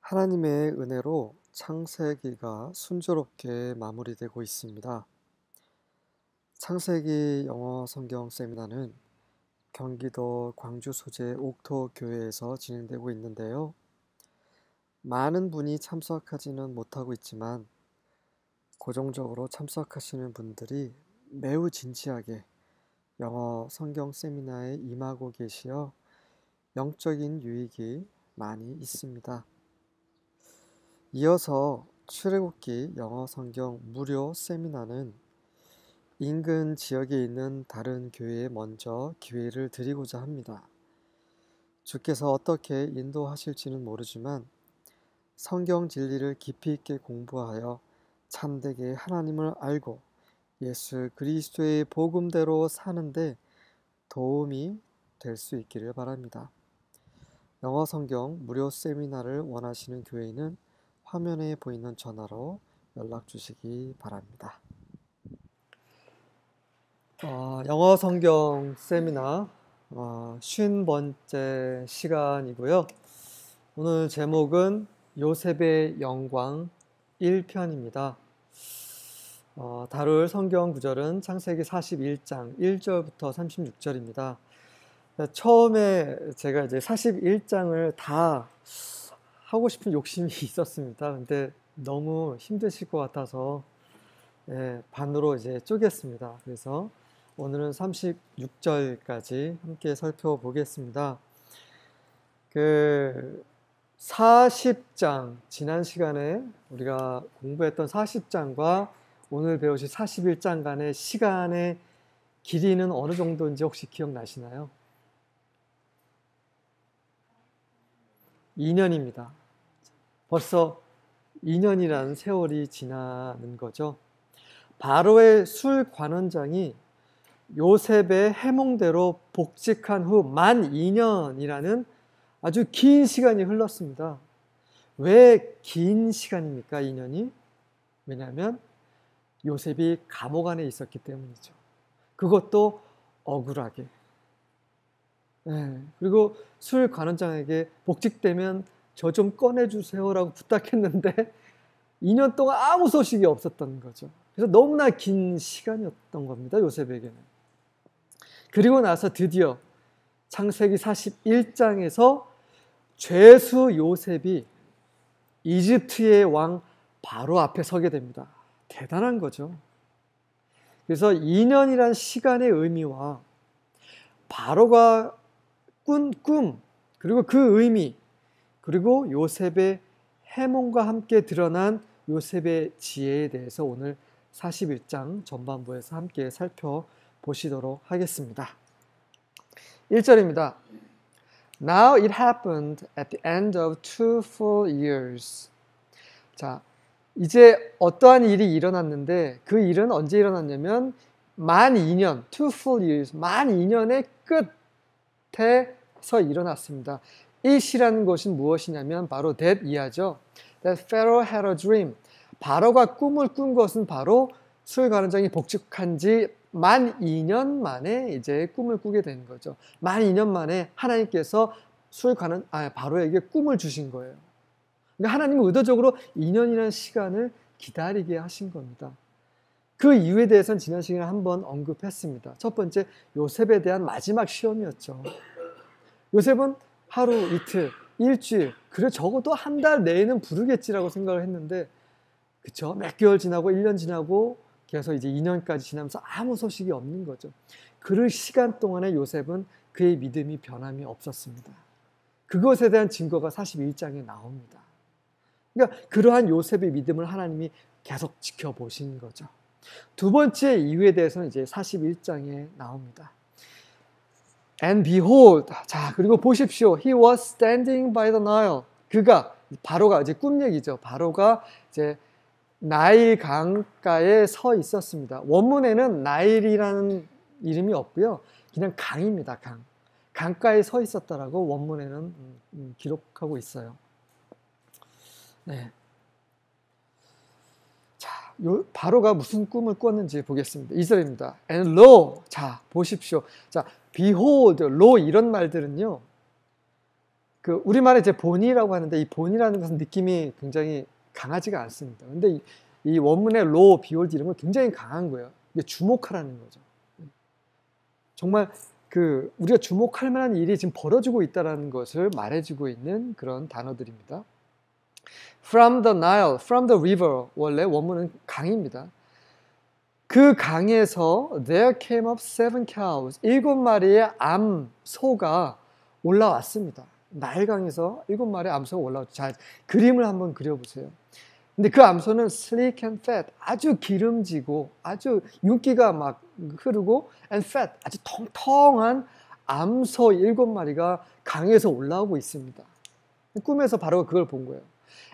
하나님의 은혜로 창세기가 순조롭게 마무리되고 있습니다. 창세기 영어 성경 세미나는 경기도 광주 소재 옥토 교회에서 진행되고 있는데요. 많은 분이 참석하지는 못하고 있지만 고정적으로 참석하시는 분들이 매우 진지하게 영어 성경 세미나에 임하고 계시어 영적인 유익이 많이 있습니다. 이어서 출애굽기 영어 성경 무료 세미나는 인근 지역에 있는 다른 교회에 먼저 기회를 드리고자 합니다. 주께서 어떻게 인도하실지는 모르지만 성경 진리를 깊이 있게 공부하여 참되게 하나님을 알고 예수 그리스도의 복음대로 사는데 도움이 될 수 있기를 바랍니다. 영어 성경 무료 세미나를 원하시는 교회는 화면에 보이는 전화로 연락 주시기 바랍니다. 영어 성경 세미나 50번째 시간이고요. 오늘 제목은 요셉의 영광 1편입니다. 다룰 성경 구절은 창세기 41장 1절부터 36절입니다. 처음에 제가 이제 41장을 다 하고 싶은 욕심이 있었습니다. 근데 너무 힘드실 것 같아서 반으로 이제 쪼갰습니다. 그래서 오늘은 36절까지 함께 살펴보겠습니다. 40장, 지난 시간에 우리가 공부했던 40장과 오늘 배우실 41장 간의 시간의 길이는 어느 정도인지 혹시 기억나시나요? 2년입니다. 벌써 2년이라는 세월이 지나는 거죠. 바로의 술 관원장이 요셉의 해몽대로 복직한 후 만 2년이라는 아주 긴 시간이 흘렀습니다. 왜 긴 시간입니까? 2년이? 왜냐하면 요셉이 감옥 안에 있었기 때문이죠. 그것도 억울하게. 그리고 술 관원장에게 복직되면 저 좀 꺼내주세요라고 부탁했는데 2년 동안 아무 소식이 없었던 거죠. 그래서 너무나 긴 시간이었던 겁니다. 요셉에게는. 그리고 나서 드디어 창세기 41장에서 죄수 요셉이 이집트의 왕 바로 앞에 서게 됩니다. 대단한 거죠. 그래서 2년이란 시간의 의미와 바로가 꾼 꿈, 그리고 그 의미, 그리고 요셉의 해몽과 함께 드러난 요셉의 지혜에 대해서 오늘 41장 전반부에서 함께 살펴보시도록 하겠습니다. 1절입니다. Now it happened at the end of 2 full years. 자, 이제 어떠한 일이 일어났는데 그 일은 언제 일어났냐면 만 2년, 2 full years, 만 2년의 끝에서 일어났습니다. 이 시라는 것은 무엇이냐면 바로 that 이하죠. That Pharaoh had a dream. 바로가 꿈을 꾼 것은 바로 술 관원장이 복직한 지 만 2년 만에 이제 꿈을 꾸게 된 거죠. 만 2년 만에 하나님께서 바로에게 꿈을 주신 거예요. 그러니까 하나님은 의도적으로 2년이라는 시간을 기다리게 하신 겁니다. 그 이유에 대해서는 지난 시간에 한번 언급했습니다. 첫 번째, 요셉에 대한 마지막 시험이었죠. 요셉은 하루, 이틀, 일주일, 그래 적어도 한 달 내에는 부르겠지라고 생각을 했는데, 그쵸? 몇 개월 지나고 1년 지나고 계속 이제 2년까지 지나면서 아무 소식이 없는 거죠. 그 시간 동안에 요셉은 그의 믿음이 변함이 없었습니다. 그것에 대한 증거가 41장에 나옵니다. 그러니까 그러한 요셉의 믿음을 하나님이 계속 지켜보신 거죠. 두 번째 이유에 대해서는 이제 41장에 나옵니다. And behold, 자, 그리고 보십시오. He was standing by the Nile. 바로가 이제 꿈 얘기죠. 바로가 이제 나일 강가에 서 있었습니다. 원문에는 나일이라는 이름이 없고요. 그냥 강입니다. 강가에 서 있었다라고 원문에는 기록하고 있어요. 네. 자, 바로가 무슨 꿈을 꿨는지 보겠습니다. 2절입니다. And lo, 자, 보십시오. 자, behold, lo 이런 말들은요. 그 우리말에 이제 본이라고 하는데 이 본이라는 것은 느낌이 굉장히 강하지가 않습니다. 근데 이 원문의 로, 비올드 이런 건 굉장히 강한 거예요. 이게 주목하라는 거죠. 정말 그 우리가 주목할 만한 일이 지금 벌어지고 있다는 것을 말해주고 있는 그런 단어들입니다. From the Nile, from the river, 원래 원문은 강입니다. 그 강에서 there came up 7 cows, 7마리의 암소가 올라왔습니다. 나일강에서 7마리의 암소가 올라왔죠. 자, 그림을 한번 그려보세요. 근데 그 암소는 sleek and fat, 아주 기름지고 아주 윤기가 막 흐르고 and fat, 아주 통통한 암소 7마리가 강에서 올라오고 있습니다. 꿈에서 바로 그걸 본 거예요.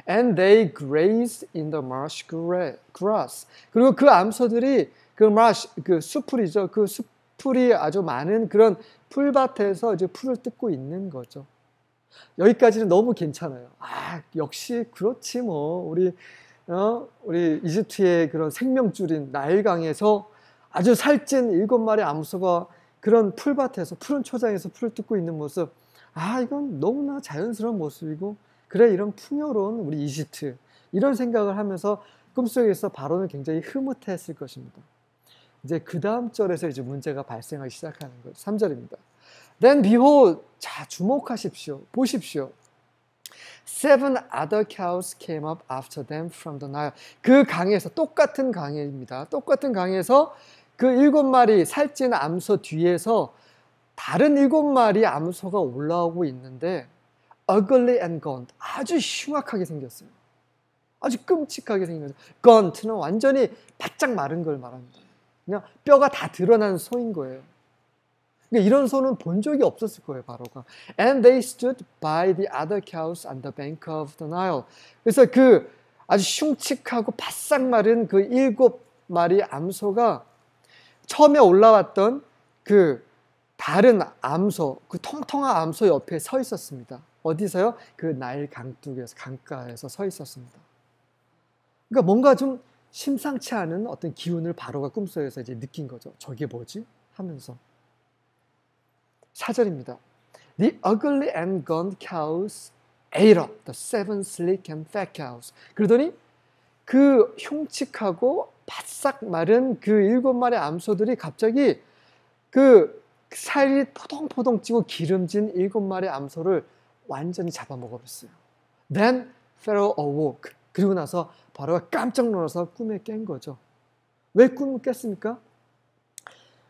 And they grazed in the marsh grass. 그리고 그 암소들이 그 marsh, 그 수풀이죠. 그 수풀이 아주 많은 그런 풀밭에서 이제 풀을 뜯고 있는 거죠. 여기까지는 너무 괜찮아요. 아, 역시 그렇지 뭐. 우리 이집트의 그런 생명줄인 나일강에서 아주 살찐 7마리 암소가 그런 풀밭에서 푸른 초장에서 풀을 뜯고 있는 모습. 아, 이건 너무나 자연스러운 모습이고 그래, 이런 풍요로운 우리 이집트, 이런 생각을 하면서 꿈속에서 바로는 굉장히 흐뭇했을 것입니다. 이제 그 다음 절에서 이제 문제가 발생하기 시작하는 거예요. 3절입니다. Then behold, 자, 주목하십시오. 보십시오. 7 other cows came up after them from the Nile. 그 강에서, 똑같은 강입니다. 똑같은 강에서 그 7마리 살찐 암소 뒤에서 다른 7마리 암소가 올라오고 있는데 ugly and gaunt, 아주 흉악하게 생겼어요. 아주 끔찍하게 생겼어요. gaunt는 완전히 바짝 마른 걸 말합니다. 그냥 뼈가 다 드러난 소인 거예요. 그러니까 이런 소는 본 적이 없었을 거예요, 바로가. And they stood by the other cows on the bank of the Nile. 그래서 그 아주 흉측하고 바싹 마른 그 7마리 암소가 처음에 올라왔던 그 다른 암소, 그 통통한 암소 옆에 서 있었습니다. 어디서요? 그 나일 강둑에서, 강가에서 서 있었습니다. 그러니까 뭔가 좀 심상치 않은 어떤 기운을 바로가 꿈속에서 이제 느낀 거죠. 저게 뭐지? 하면서. 4절입니다. The ugly and gaunt cows ate up the 7 sleek and fat cows. 그러더니 그 흉측하고 바싹 마른 그 7마리 암소들이 갑자기 그 살이 포동포동 찌고 기름진 7마리 암소를 완전히 잡아먹어버렸어요. Then Pharaoh awoke. 그리고 나서 바로가 깜짝 놀라서 꿈에 깬 거죠. 왜 꿈을 깼습니까?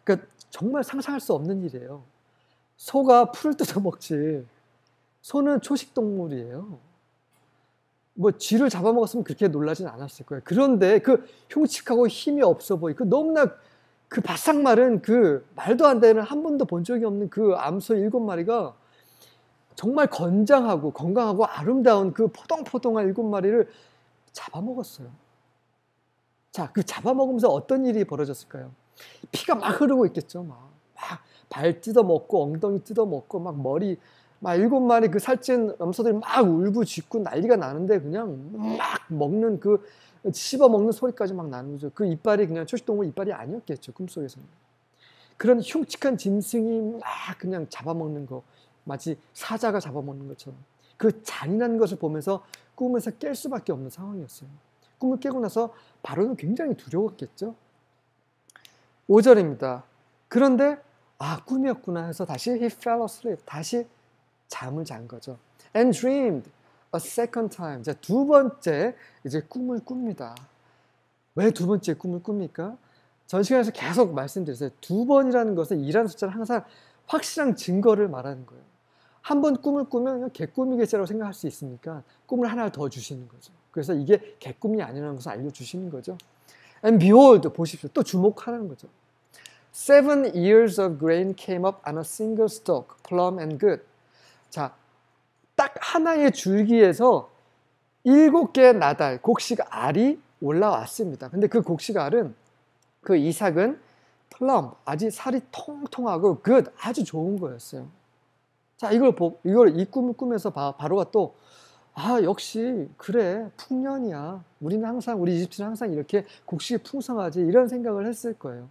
그러니까 정말 상상할 수 없는 일이에요. 소가 풀을 뜯어먹지. 소는 초식동물이에요. 뭐 쥐를 잡아먹었으면 그렇게 놀라진 않았을 거예요. 그런데 그 흉측하고 힘이 없어 보이고 너무나 그 바싹 마른 그 말도 안 되는, 한 번도 본 적이 없는 그 암소 7마리가 정말 건장하고 건강하고 아름다운 그 포동포동한 7마리를 잡아먹었어요. 자, 그 잡아먹으면서 어떤 일이 벌어졌을까요? 피가 막 흐르고 있겠죠. 막 발 뜯어먹고 엉덩이 뜯어먹고 막 머리, 막 7마리 그 살찐 암소들이 막 울부짖고 난리가 나는데 그냥 막 먹는 그 씹어먹는 소리까지 막 나는 거죠. 그 이빨이 그냥 초식동물 이빨이 아니었겠죠. 꿈속에서는. 그런 흉측한 짐승이 막 그냥 잡아먹는 거, 마치 사자가 잡아먹는 것처럼 그 잔인한 것을 보면서 꿈에서 깰 수밖에 없는 상황이었어요. 꿈을 깨고 나서 바로는 굉장히 두려웠겠죠. 5절입니다. 그런데 꿈이었구나 해서 다시 he fell asleep, 다시 잠을 잔 거죠. And dreamed a second time. 자, 두 번째 이제 꿈을 꿉니다. 왜 두 번째 꿈을 꿉니까? 전 시간에서 계속 말씀드렸어요. 두 번이라는 것은 2라는 숫자는 항상 확실한 증거를 말하는 거예요. 한 번 꿈을 꾸면 개꿈이겠지라고 생각할 수 있으니까 꿈을 하나 더 주시는 거죠. 그래서 이게 개꿈이 아니라는 것을 알려주시는 거죠. And behold, 보십시오. 또 주목하라는 거죠. 7 ears of grain came up on a single stalk, plump and good. 자, 딱 하나의 줄기에서 7개의 나달, 곡식 알이 올라왔습니다. 근데 그 곡식 알은, 그 이삭은 plump, 아주 살이 통통하고 good, 아주 좋은 거였어요. 자, 이 꿈을 꾸면서 바로가 또, 역시, 그래, 풍년이야. 우리 이집트는 항상 이렇게 곡식이 풍성하지, 이런 생각을 했을 거예요.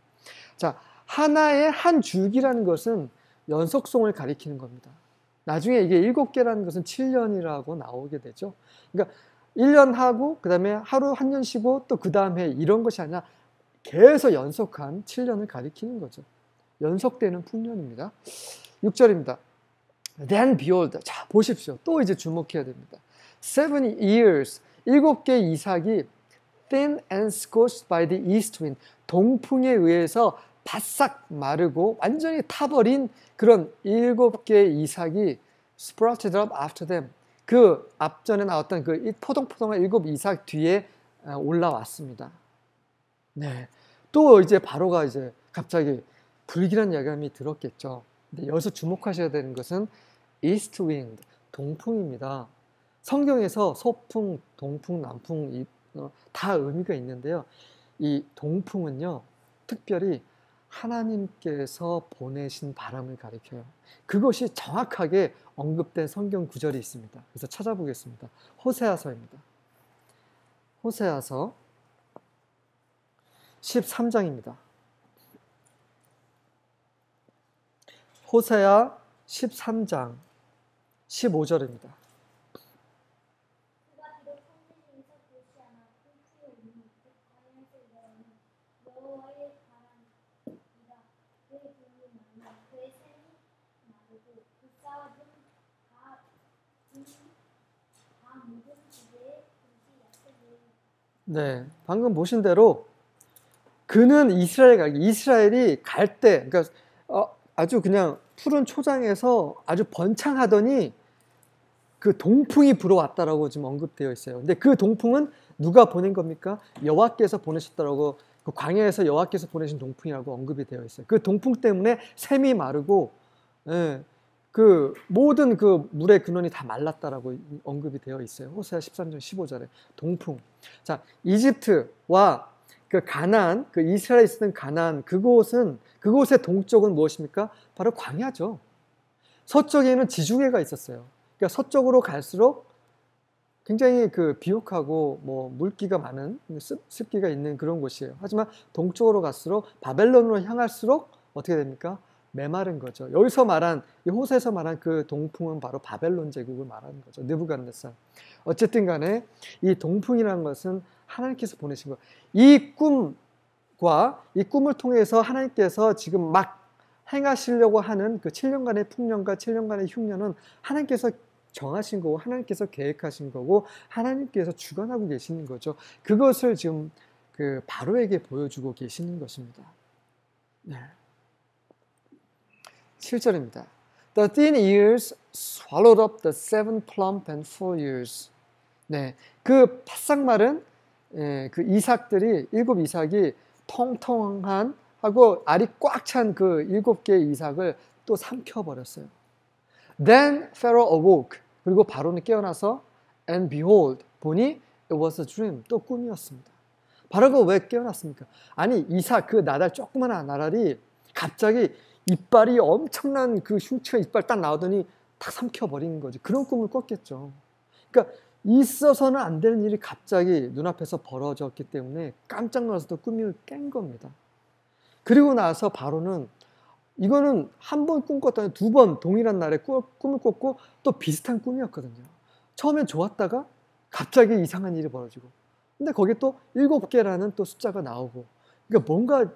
자, 하나의 한 줄기라는 것은 연속성을 가리키는 겁니다. 나중에 이게 7개라는 것은 7년이라고 나오게 되죠. 그러니까 1년 하고 그 다음에 하루 한 년 쉬고 또 그 다음 해 이런 것이 아니라 계속 연속한 7년을 가리키는 거죠. 연속되는 풍년입니다. 6절입니다. Then behold, 자 보십시오. 또 이제 주목해야 됩니다. 7 years, 7개 이삭이 thin and scorched by the east wind, 동풍에 의해서 바싹 마르고 완전히 타버린 그런 7개의 이삭이 sprouted up after them. 그 앞전에 나왔던 그 포동포동한 7 이삭 뒤에 올라왔습니다. 네. 또 이제 바로가 이제 갑자기 불길한 야감이 들었겠죠. 근데 여기서 주목하셔야 되는 것은 east wind, 동풍입니다. 성경에서 소풍, 동풍, 남풍 다 의미가 있는데요. 이 동풍은요, 특별히 하나님께서 보내신 바람을 가리켜요. 그것이 정확하게 언급된 성경 구절이 있습니다. 그래서 찾아보겠습니다. 호세아서입니다. 호세아서 13장입니다. 호세아 13장 15절입니다. 네, 방금 보신 대로 그는 이스라엘이 갈 때, 그러니까 아주 그냥 푸른 초장에서 아주 번창하더니 그 동풍이 불어왔다라고 지금 언급되어 있어요. 근데 그 동풍은 누가 보낸 겁니까? 여호와께서 보내셨다라고, 그 광야에서 여호와께서 보내신 동풍이라고 언급이 되어 있어요. 그 동풍 때문에 샘이 마르고, 예, 그 모든 그 물의 근원이 다 말랐다라고 언급이 되어 있어요. 호세아 13장 15절에 동풍. 자, 이집트와 그 가나안, 그 이스라엘에 있었던 가나안, 그곳의 동쪽은 무엇입니까? 바로 광야죠. 서쪽에는 지중해가 있었어요. 그러니까 서쪽으로 갈수록 굉장히 그 비옥하고 뭐 물기가 많은, 습기가 있는 그런 곳이에요. 하지만 동쪽으로 갈수록 바벨론으로 향할수록 어떻게 됩니까? 메마른 거죠. 여기서 말한, 이 호세에서 말한 그 동풍은 바로 바벨론 제국을 말하는 거죠. 느부갓네살. 어쨌든 간에 이 동풍이라는 것은 하나님께서 보내신 거예요. 이 꿈과 이 꿈을 통해서 하나님께서 지금 막 행하시려고 하는 그 7년간의 풍년과 7년간의 흉년은 하나님께서 정하신 거고 하나님께서 계획하신 거고 하나님께서 주관하고 계시는 거죠. 그것을 지금 그 바로에게 보여주고 계시는 것입니다. 네. 7절입니다. The thin ears swallowed up the 7 plump and full ears. 네, 그 바싹 마른 그 이삭들이 7 이삭이 통통한 하고 알이 꽉 찬 그 7개의 이삭을 또 삼켜버렸어요. Then Pharaoh awoke. 그리고 바로는 깨어나서 and behold 보니 it was a dream. 또 꿈이었습니다. 바로가 왜 깨어났습니까? 아니 이삭 그 나달 조그마한 나달이 갑자기 이빨이 엄청난 그 흉측한 이빨 딱 나오더니 탁 삼켜버리는 거지. 그런 꿈을 꿨겠죠. 그러니까 있어서는 안 되는 일이 갑자기 눈앞에서 벌어졌기 때문에 깜짝 놀라서 또 꿈을 깬 겁니다. 그리고 나서 바로는 이거는 한 번 꿈 꿨다니 2번 동일한 날에 꿈을 꿨고 또 비슷한 꿈이었거든요. 처음엔 좋았다가 갑자기 이상한 일이 벌어지고 근데 거기에 또 7개라는 또 숫자가 나오고 그러니까 뭔가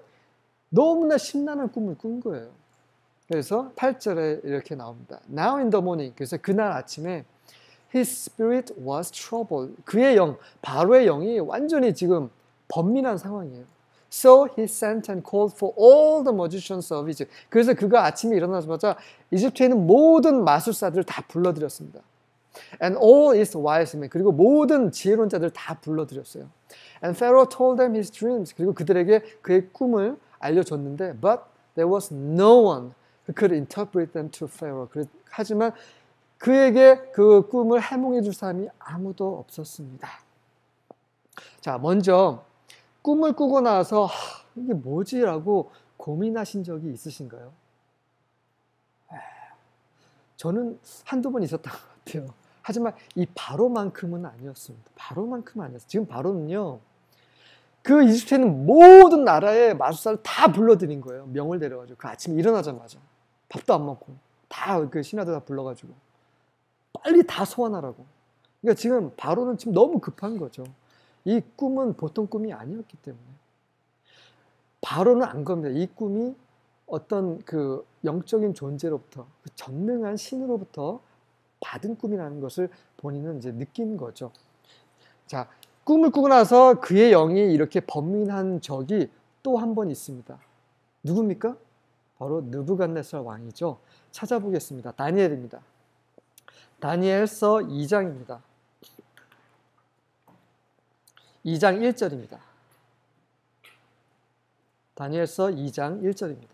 너무나 심란한 꿈을 꾼 거예요. 그래서 8절에 이렇게 나옵니다. Now in the morning. 그래서 그날 아침에 His spirit was troubled. 그의 영, 바로의 영이 완전히 지금 번민한 상황이에요. So he sent and called for all the magicians of Egypt. 그래서 그가 아침에 일어나자마자 이집트에 있는 모든 마술사들을 다 불러들였습니다. And all his wise men. 그리고 모든 지혜로운 자들 다 불러들였어요. And Pharaoh told them his dreams. 그리고 그들에게 그의 꿈을 알려줬는데 But there was no one who could interpret them to Pharaoh. 하지만 그에게 그 꿈을 해몽해 줄 사람이 아무도 없었습니다. 자, 먼저 꿈을 꾸고 나서 이게 뭐지? 라고 고민하신 적이 있으신가요? 저는 한두 번 있었던 것 같아요. 하지만 이 바로만큼은 아니었습니다. 바로만큼은 아니었어요. 지금 바로는요. 그 이집트에 있는 모든 나라의 마술사를 다 불러들인 거예요. 명을 내려가지고 그 아침에 일어나자마자 밥도 안 먹고 다 그 신하들 다 불러가지고 빨리 다 소환하라고. 그러니까 지금 바로는 지금 너무 급한 거죠. 이 꿈은 보통 꿈이 아니었기 때문에. 바로는 안 겁니다. 이 꿈이 어떤 그 영적인 존재로부터, 그 전능한 신으로부터 받은 꿈이라는 것을 본인은 이제 느낀 거죠. 자, 꿈을 꾸고 나서 그의 영이 이렇게 번민한 적이 또 한 번 있습니다. 누굽니까? 바로 느부갓네살 왕이죠. 찾아보겠습니다. 다니엘입니다. 다니엘서 2장입니다. 2장 1절입니다. 다니엘서 2장 1절입니다.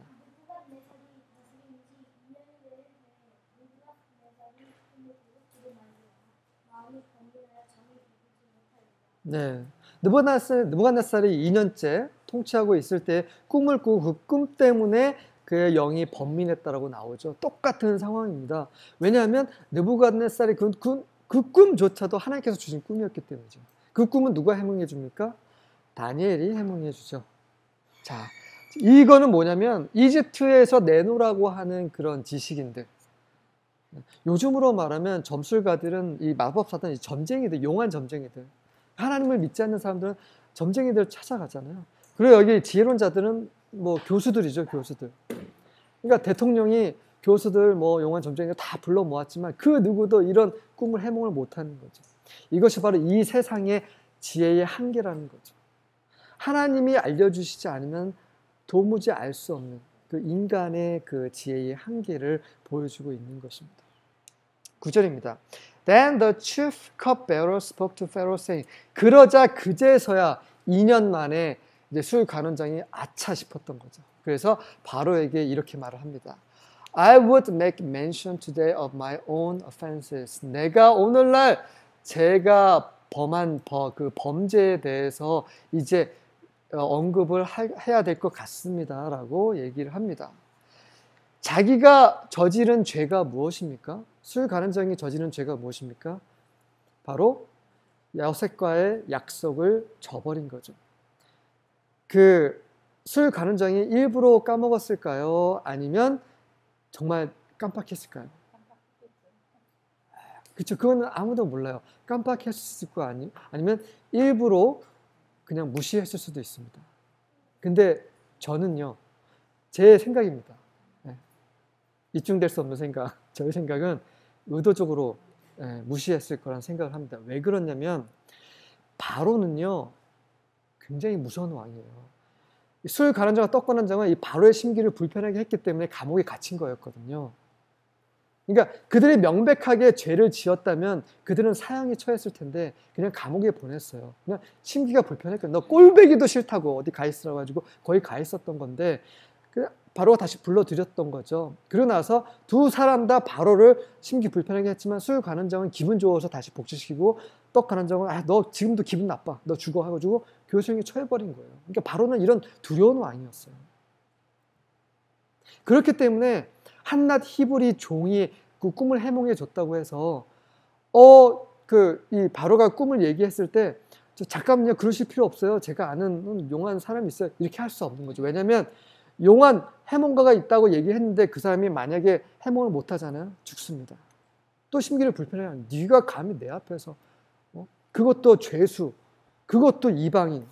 네, 느부갓네살이 2년째 통치하고 있을 때 꿈을 꾸고 그 꿈 때문에 그의 영이 번민했다라고 나오죠. 똑같은 상황입니다. 왜냐하면 느부갓네살이 그 꿈조차도 하나님께서 주신 꿈이었기 때문이죠. 그 꿈은 누가 해몽해 줍니까? 다니엘이 해몽해 주죠. 자, 이거는 뭐냐면 이집트에서 내놓으라고 하는 그런 지식인들. 요즘으로 말하면 점술가들은 이 마법사들은 이 점쟁이들, 용한 점쟁이들. 하나님을 믿지 않는 사람들은 점쟁이들 찾아가잖아요. 그리고 여기 지혜론자들은 뭐 교수들이죠, 교수들. 그러니까 대통령이 교수들, 뭐 용한 점쟁이들 다 불러 모았지만 그 누구도 이런 꿈을 해몽을 못하는 거죠. 이것이 바로 이 세상의 지혜의 한계라는 거죠. 하나님이 알려주시지 않으면 도무지 알 수 없는 그 인간의 그 지혜의 한계를 보여주고 있는 것입니다. 9절입니다. Then the chief cupbearer spoke to Pharaoh saying, 그러자 그제서야 2년 만에 이제 술 간원장이 아차 싶었던 거죠. 그래서 바로에게 이렇게 말을 합니다. I would make mention today of my own offenses. 내가 오늘날 제가 범한 그 범죄에 대해서 이제 언급을 해야 될 것 같습니다. 라고 얘기를 합니다. 자기가 저지른 죄가 무엇입니까? 술 간원장이 저지른 죄가 무엇입니까? 바로 여색과의 약속을 저버린 거죠. 그 술 간원장이 일부러 까먹었을까요? 아니면 정말 깜빡했을까요? 그렇죠. 그건 아무도 몰라요. 깜빡했을 거 아니면 일부러 그냥 무시했을 수도 있습니다. 근데 저는요, 제 생각입니다. 입증될 수 없는 생각. 저의 생각은 의도적으로 무시했을 거란 생각을 합니다. 왜 그러냐면 바로는요, 굉장히 무서운 왕이에요. 술 간원장과 떡 간원장은 이 바로의 심기를 불편하게 했기 때문에 감옥에 gat힌 거였거든요. 그러니까 그들이 명백하게 죄를 지었다면 그들은 사형에 처했을 텐데 그냥 감옥에 보냈어요. 그냥 심기가 불편했거든요. 너 꼴배기도 싫다고 어디 가 있으라고 가지고 거기 가 있었던 건데 바로가 다시 불러들였던 거죠. 그러고 나서 두 사람 다 바로를 심기 불편하게 했지만 술 간원장은 기분 좋아서 다시 복직시키고 떡 간원장은 너 지금도 기분 나빠. 너 죽어 해가지고 교수형에 처해버린 거예요. 그러니까 바로는 이런 두려운 왕이었어요. 그렇기 때문에 한낱 히브리 종이 그 꿈을 해몽해 줬다고 해서 이 바로가 꿈을 얘기했을 때 잠깐만요, 그러실 필요 없어요. 제가 아는 용한 사람이 있어요. 이렇게 할 수 없는 거죠. 왜냐하면 용한 해몽가가 있다고 얘기했는데 그 사람이 만약에 해몽을 못 하잖아요. 죽습니다. 또 심기를 불편해요. 네가 감히 내 앞에서 그것도 죄수, 그것도 이방인.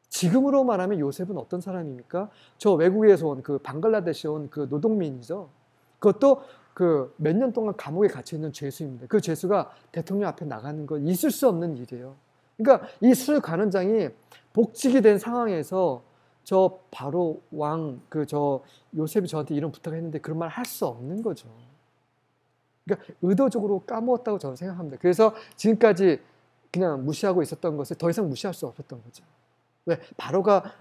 지금으로 말하면 요셉은 어떤 사람입니까? 저 외국에서 온 그 방글라데시에 온 그 노동민이죠. 그것도 그 몇 년 동안 감옥에 갇혀 있는 죄수입니다. 그 죄수가 대통령 앞에 나가는 건 있을 수 없는 일이에요. 그러니까 이 술 간원장이 복직이 된 상황에서 저 바로 왕, 저 요셉이 저한테 이런 부탁을 했는데 그런 말 할 수 없는 거죠. 그러니까 의도적으로 까먹었다고 저는 생각합니다. 그래서 지금까지 그냥 무시하고 있었던 것을 더 이상 무시할 수 없었던 거죠. 왜? 바로가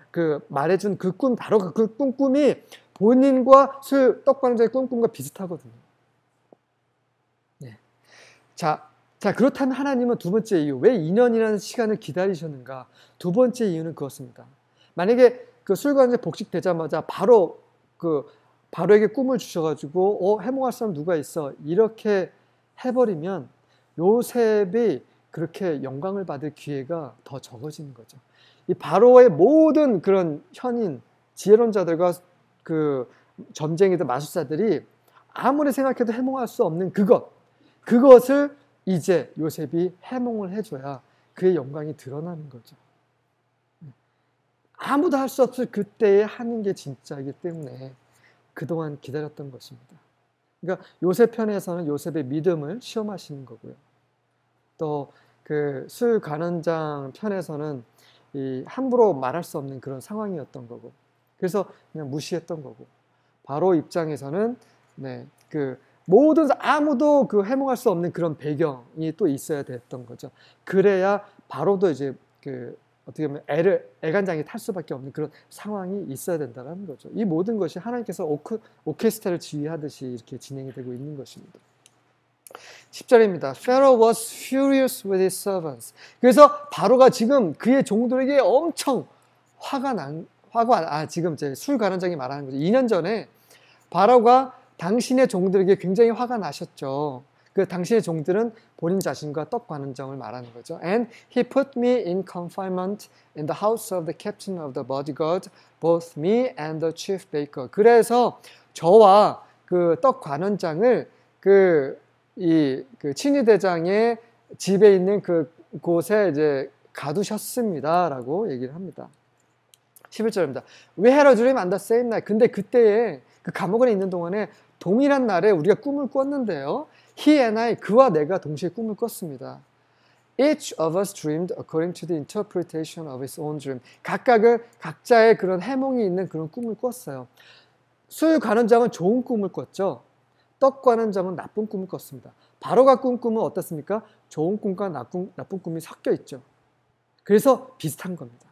말해준 그 꿈, 바로 그 꿈이 본인과 떡간원장의 꿈과 비슷하거든요. 네. 자, 그렇다면 하나님은 두 번째 이유, 왜 2년이라는 시간을 기다리셨는가? 두 번째 이유는 그렇습니다. 만약에 그 술관원장 복직되자마자 바로에게 꿈을 주셔가지고 해몽할 사람 누가 있어? 이렇게 해버리면 요셉이 그렇게 영광을 받을 기회가 더 적어지는 거죠. 이 바로의 모든 그런 현인, 지혜론자들과 그 점쟁이들, 마술사들이 아무리 생각해도 해몽할 수 없는 그것을 이제 요셉이 해몽을 해줘야 그의 영광이 드러나는 거죠. 아무도 할 수 없을 그때에 하는 게 진짜이기 때문에 그동안 기다렸던 것입니다. 그러니까 요셉 편에서는 요셉의 믿음을 시험하시는 거고요. 또 그 술관원장 편에서는 이 함부로 말할 수 없는 그런 상황이었던 거고, 그래서 그냥 무시했던 거고, 바로 입장에서는 그 모든 아무도 그 해몽할 수 없는 그런 배경이 또 있어야 됐던 거죠. 그래야 바로도 이제 그 어떻게 보면 애간장이 탈 수밖에 없는 그런 상황이 있어야 된다는 거죠. 이 모든 것이 하나님께서 오케스트라를 지휘하듯이 이렇게 진행이 되고 있는 것입니다. 10절입니다. Pharaoh was furious with his servants. 그래서 바로가 지금 그의 종들에게 엄청 지금 제 술관원장이 말하는 거죠. 2년 전에 바로가 당신의 종들에게 굉장히 화가 나셨죠. 그 당신의 종들은 본인 자신과 떡관원장을 말하는 거죠. And he put me in confinement in the house of the captain of the bodyguard, both me and the chief baker. 그래서 저와 그 떡관원장을 그 친위대장의 집에 있는 그 곳에 이제 가두셨습니다라고 얘기를 합니다. 11절입니다. We had a dream on the same night. 근데 그때에 그 감옥 안에 있는 동안에 동일한 날에 우리가 꿈을 꿨는데요. He and I, 그와 내가 동시에 꿈을 꿨습니다. Each of us dreamed according to the interpretation of his own dream. 각각은 각자의 그런 해몽이 있는 그런 꿈을 꿨어요. 술관원장은 좋은 꿈을 꿨죠. 떡관원장은 나쁜 꿈을 꿨습니다. 바로가 꾼 꿈은 어떻습니까? 좋은 꿈과 나쁜 꿈이 섞여 있죠. 그래서 비슷한 겁니다.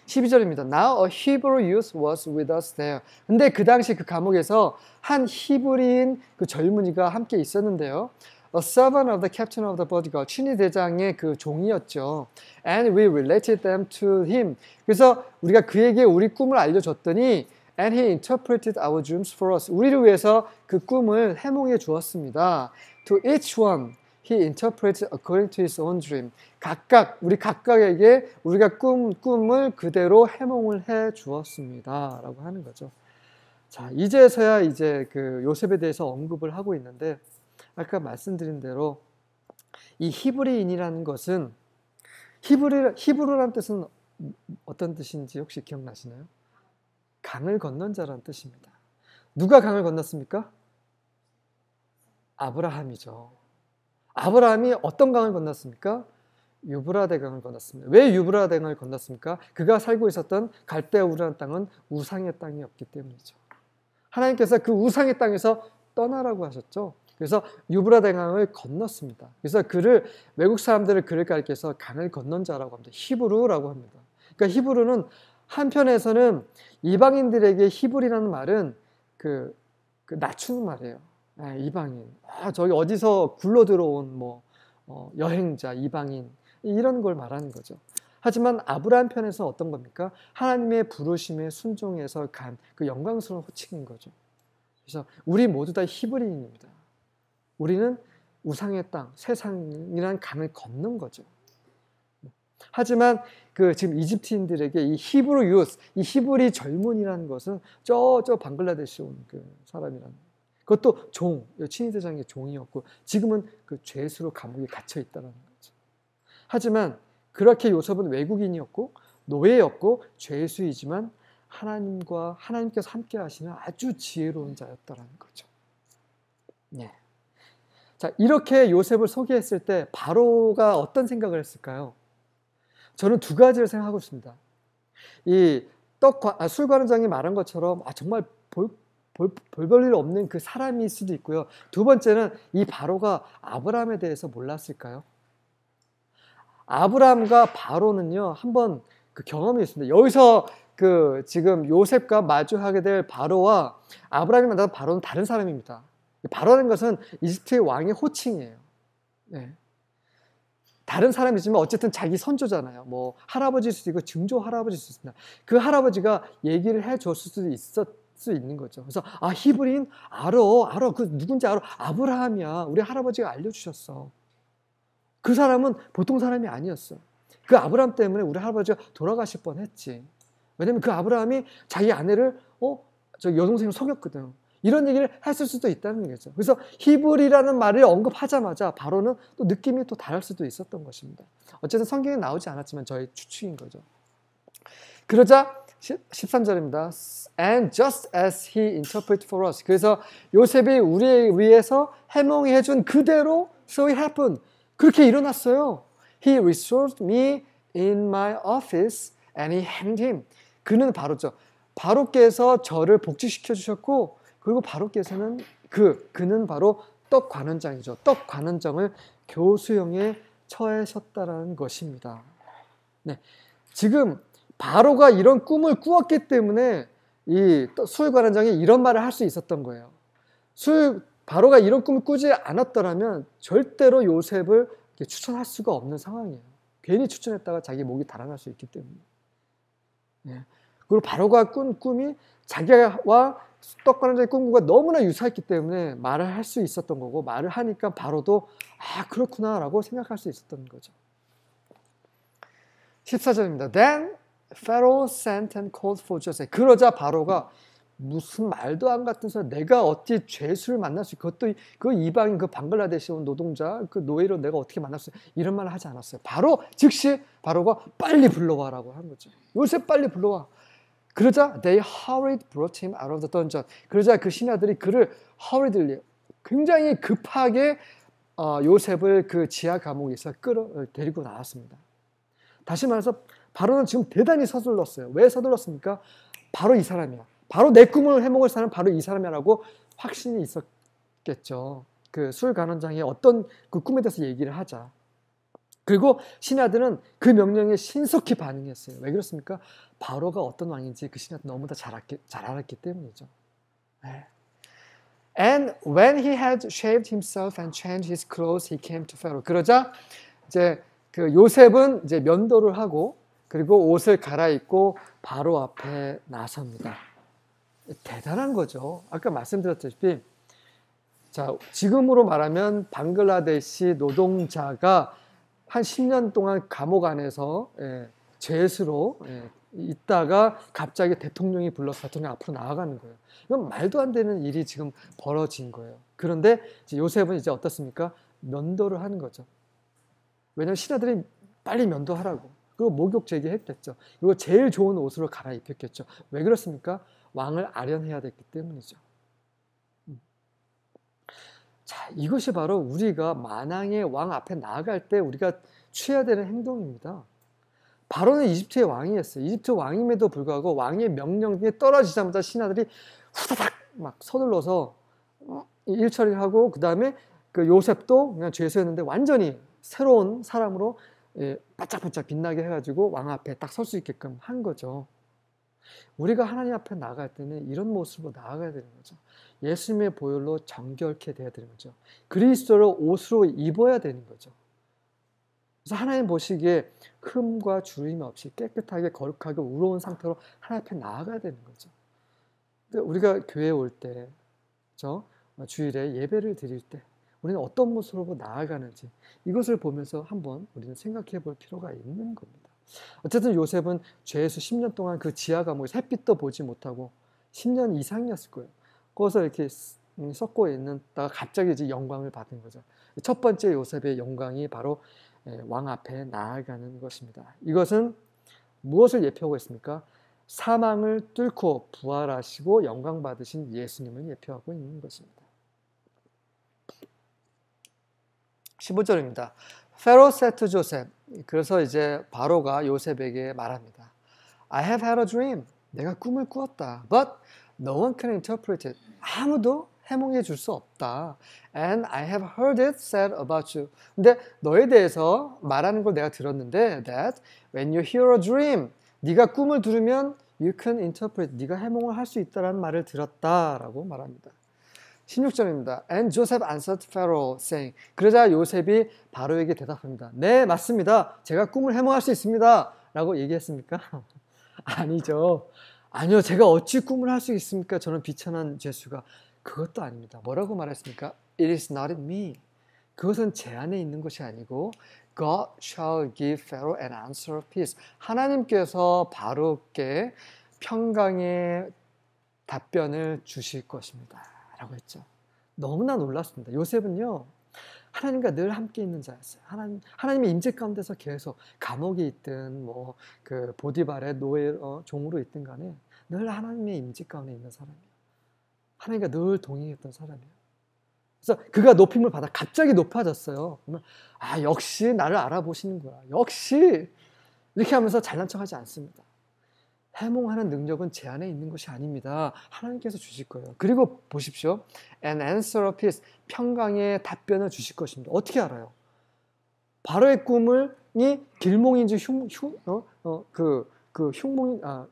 12절입니다. Now a Hebrew youth was with us there. 근데 그 당시 그 감옥에서 한 히브리인 그 젊은이가 함께 있었는데요. A servant of the captain of the bodyguard. 친위대장의 그 종이었죠. And we related them to him. 그래서 우리가 그에게 우리 꿈을 알려줬더니 And he interpreted our dreams for us. 우리를 위해서 그 꿈을 해몽해 주었습니다. To each one, he interpreted according to his own dream. 우리 각각에게 우리가 꿈을 그대로 해몽을 해 주었습니다. 라고 하는 거죠. 자, 이제서야 이제 그 요셉에 대해서 언급을 하고 있는데, 아까 말씀드린 대로 이 히브리인이라는 것은 히브르란 뜻은 어떤 뜻인지 혹시 기억나시나요? 강을 건넌 자라는 뜻입니다. 누가 강을 건넜습니까? 아브라함이죠. 아브라함이 어떤 강을 건넜습니까? 유브라데 강을 건넜습니다. 왜 유브라데 강을 건넜습니까? 그가 살고 있었던 갈대우라는 땅은 우상의 땅이었기 때문이죠. 하나님께서 그 우상의 땅에서 떠나라고 하셨죠. 그래서 유브라데 강을 건넜습니다. 그래서 외국 사람들을 그를 가리켜서 강을 건넌 자라고 합니다. 히브루라고 합니다. 그러니까 히브루는 한편에서는 이방인들에게 히브리라는 말은 그 낮추는 말이에요. 이방인. 저기 어디서 굴러 들어온 여행자, 이방인 이런 걸 말하는 거죠. 하지만 아브라함 편에서 어떤 겁니까? 하나님의 부르심에 순종해서 간 그 영광스러운 호칭인 거죠. 그래서 우리 모두 다 히브리인입니다. 우리는 우상의 땅, 세상이라는 강을 건넌 거죠. 하지만 지금 이집트인들에게 이 히브리 유스, 이 히브리 젊은이라는 것은 저 방글라데시 온 그 사람이라는, 그것도 친위대장의 종이었고 지금은 그 죄수로 감옥에 갇혀 있다는 거죠. 하지만 그렇게 요셉은 외국인이었고 노예였고 죄수이지만 하나님께서 함께 하시는 아주 지혜로운 자였다라는 거죠. 네. 자, 이렇게 요셉을 소개했을 때 바로가 어떤 생각을 했을까요? 저는 두 가지를 생각하고 있습니다. 이 술관원장이 말한 것처럼 정말 볼 일 없는 그 사람일 수도 있고요. 두 번째는 이 바로가 아브라함에 대해서 몰랐을까요? 아브라함과 바로는요, 한번 그 경험이 있습니다. 여기서 지금 요셉과 마주하게 될 바로와 아브라함이 만난 바로는 다른 사람입니다. 바로라는 것은 이집트의 왕의 호칭이에요. 네. 다른 사람이지만 어쨌든 자기 선조잖아요. 할아버지일 수도 있고 증조 할아버지일 수도 있습니다. 그 할아버지가 얘기를 해줬을 수도 있는 거죠. 그래서 히브리인 알아. 그 누군지 알아. 아브라함이야. 우리 할아버지가 알려주셨어. 그 사람은 보통 사람이 아니었어. 그 아브라함 때문에 우리 할아버지가 돌아가실 뻔했지. 왜냐면 그 아브라함이 자기 아내를 저 여동생을 속였거든. 이런 얘기를 했을 수도 있다는 얘기죠. 그래서 히브리라는 말을 언급하자마자 바로는 또 느낌이 또 다를 수도 있었던 것입니다. 어쨌든 성경에 나오지 않았지만 저의 추측인 거죠. 그러자 13절입니다. And just as he interpreted for us. 그래서 요셉이 우리에 위해서 해몽해 준 그대로 so it happened. 그렇게 일어났어요. He restored me in my office and he hanged him. 그는 바로죠. 바로께서 저를 복직시켜 주셨고 그리고 바로께서는 그는 바로 떡 관원장이죠. 떡 관원장을 교수형에 처하셨다라는 것입니다. 네. 지금 바로가 이런 꿈을 꾸었기 때문에 이 수울관원장이 이런 말을 할 수 있었던 거예요. 바로가 이런 꿈을 꾸지 않았더라면 절대로 요셉을 추천할 수가 없는 상황이에요. 괜히 추천했다가 자기 목이 달아날 수 있기 때문에. 네. 그리고 바로가 꾼 꿈이 자기와 떡관원장의 꿈과 너무나 유사했기 때문에 말을 할 수 있었던 거고 말을 하니까 바로도 아 그렇구나 라고 생각할 수 있었던 거죠. 14절입니다. Then Pharaoh sent and called for Joseph. 그러자 바로가 무슨 말도 안 같은 소리 내가 어떻게 죄수를 만날 수 그것도 그 이방인 그 방글라데시 온 노동자 그 노예로 내가 어떻게 만날 수 이런 말을 하지 않았어요. 바로 즉시 바로가 빨리 불러와라고 한 거죠. 요셉 빨리 불러와. 그러자 they hurried brought him out of the dungeon. 그러자 그 신하들이 그를 hurriedly 굉장히 급하게 요셉을 그 지하 감옥에서 데리고 나왔습니다. 다시 말해서 바로는 지금 대단히 서둘렀어요. 왜 서둘렀습니까? 바로 이 사람이야. 바로 내 꿈을 해먹을 사람은 바로 이 사람이라고 확신이 있었겠죠. 그 수울관원장이 어떤 그 꿈에 대해서 얘기를 하자. 그리고 신하들은 그 명령에 신속히 반응했어요. 왜 그렇습니까? 바로가 어떤 왕인지 그 신하들 너무 다 잘 알았기 때문이죠. 네. And when he had shaved himself and changed his clothes, he came to Pharaoh. 그러자 이제 그 요셉은 이제 면도를 하고 그리고 옷을 갈아입고 바로 앞에 나섭니다. 대단한 거죠. 아까 말씀드렸다시피 자, 지금으로 말하면 방글라데시 노동자가 한 10년 동안 감옥 안에서 죄수로 있다가 갑자기 대통령이 불러서 대통령 앞으로 나아가는 거예요. 이건 말도 안 되는 일이 지금 벌어진 거예요. 그런데 이제 요셉은 이제 어떻습니까? 면도를 하는 거죠. 왜냐하면 신하들이 빨리 면도하라고. 그리고 목욕 제기했겠죠. 그리고 제일 좋은 옷으로 갈아입혔겠죠. 왜 그렇습니까? 왕을 아련해야 됐기 때문이죠. 자, 이것이 바로 우리가 만왕의 왕 앞에 나아갈 때 우리가 취해야 되는 행동입니다. 바로는 이집트의 왕이었어요. 이집트 왕임에도 불구하고 왕의 명령이 떨어지자마자 신하들이 후다닥 막 서둘러서 일 처리하고 그 다음에 그 요셉도 그냥 죄수였는데 완전히 새로운 사람으로 바짝바짝 빛나게 해가지고 왕 앞에 딱 설 수 있게끔 한 거죠. 우리가 하나님 앞에 나아갈 때는 이런 모습으로 나아가야 되는 거죠. 예수님의 보혈로 정결케 돼야 되는 거죠. 그리스도를 옷으로 입어야 되는 거죠. 그래서 하나님 보시기에 흠과 주림 없이 깨끗하게 거룩하게 우러운 상태로 하나님 앞에 나아가야 되는 거죠. 우리가 교회에 올 때, 주일에 예배를 드릴 때 우리는 어떤 모습으로 나아가는지 이것을 보면서 한번 우리는 생각해 볼 필요가 있는 겁니다. 어쨌든 요셉은 죄수 10년 동안 그 지하 감옥에서 햇빛도 보지 못하고 10년 이상이었을 거예요. 거기서 이렇게 썩고 있는다가 갑자기 이제 영광을 받은 거죠. 첫 번째 요셉의 영광이 바로 왕 앞에 나아가는 것입니다. 이것은 무엇을 예표하고 있습니까? 사망을 뚫고 부활하시고 영광 받으신 예수님을 예표하고 있는 것입니다. 15절입니다. Pharaoh said to Joseph. 그래서 이제 바로가 요셉에게 말합니다. I have had a dream. 내가 꿈을 꾸었다. But no one can interpret it. 아무도 해몽해 줄 수 없다. And I have heard it said about you. 근데 너에 대해서 말하는 걸 내가 들었는데 that when you hear a dream, 네가 꿈을 들으면 you can interpret. 네가 해몽을 할 수 있다라는 말을 들었다라고 말합니다. 16절입니다. And Joseph answered Pharaoh saying. 그러자 요셉이 바로에게 대답합니다. 네, 맞습니다. 제가 꿈을 해몽할 수 있습니다. 라고 얘기했습니까? 아니죠. 아니요, 제가 어찌 꿈을 할 수 있습니까? 저는 비천한 죄수가. 그것도 아닙니다. 뭐라고 말했습니까? It is not in me. 그것은 제 안에 있는 것이 아니고 God shall give Pharaoh an answer of peace. 하나님께서 바로께 평강의 답변을 주실 것입니다. 라고 했죠. 너무나 놀랐습니다. 요셉은요, 하나님과 늘 함께 있는 자였어요. 하나님의 임재 가운데서 계속 감옥에 있든 그 보디발의 노예 종으로 있든 간에 늘 하나님의 임재 가운데 있는 사람이에요. 하나님과 늘 동행했던 사람이에요. 그래서 그가 높임을 받아 갑자기 높아졌어요. 그러면 역시 나를 알아보시는구나. 역시 이렇게 하면서 잘난 척하지 않습니다. 해몽하는 능력은 제 안에 있는 것이 아닙니다. 하나님께서 주실 거예요. 그리고 보십시오. An answer of peace. 평강의 답변을 주실 것입니다. 어떻게 알아요? 바로의 꿈이 길몽인지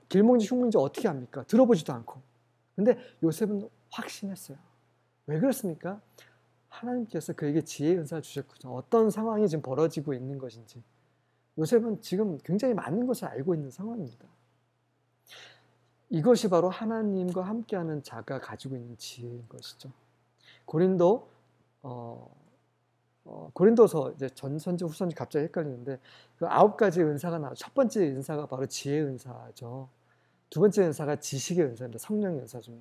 길몽인지 흉몽인지 어떻게 합니까? 들어보지도 않고. 근데 요셉은 확신했어요. 왜 그렇습니까? 하나님께서 그에게 지혜의 은사를 주셨거든요. 어떤 상황이 지금 벌어지고 있는 것인지. 요셉은 지금 굉장히 많은 것을 알고 있는 상황입니다. 이것이 바로 하나님과 함께하는 자가 가지고 있는 지혜인 것이죠. 고린도서 이제 전선지 후선지 갑자기 헷갈리는데 그 9가지 은사가 나와요. 첫 번째 은사가 바로 지혜의 은사죠. 두 번째 은사가 지식의 은사입니다. 성령의 은사 중에.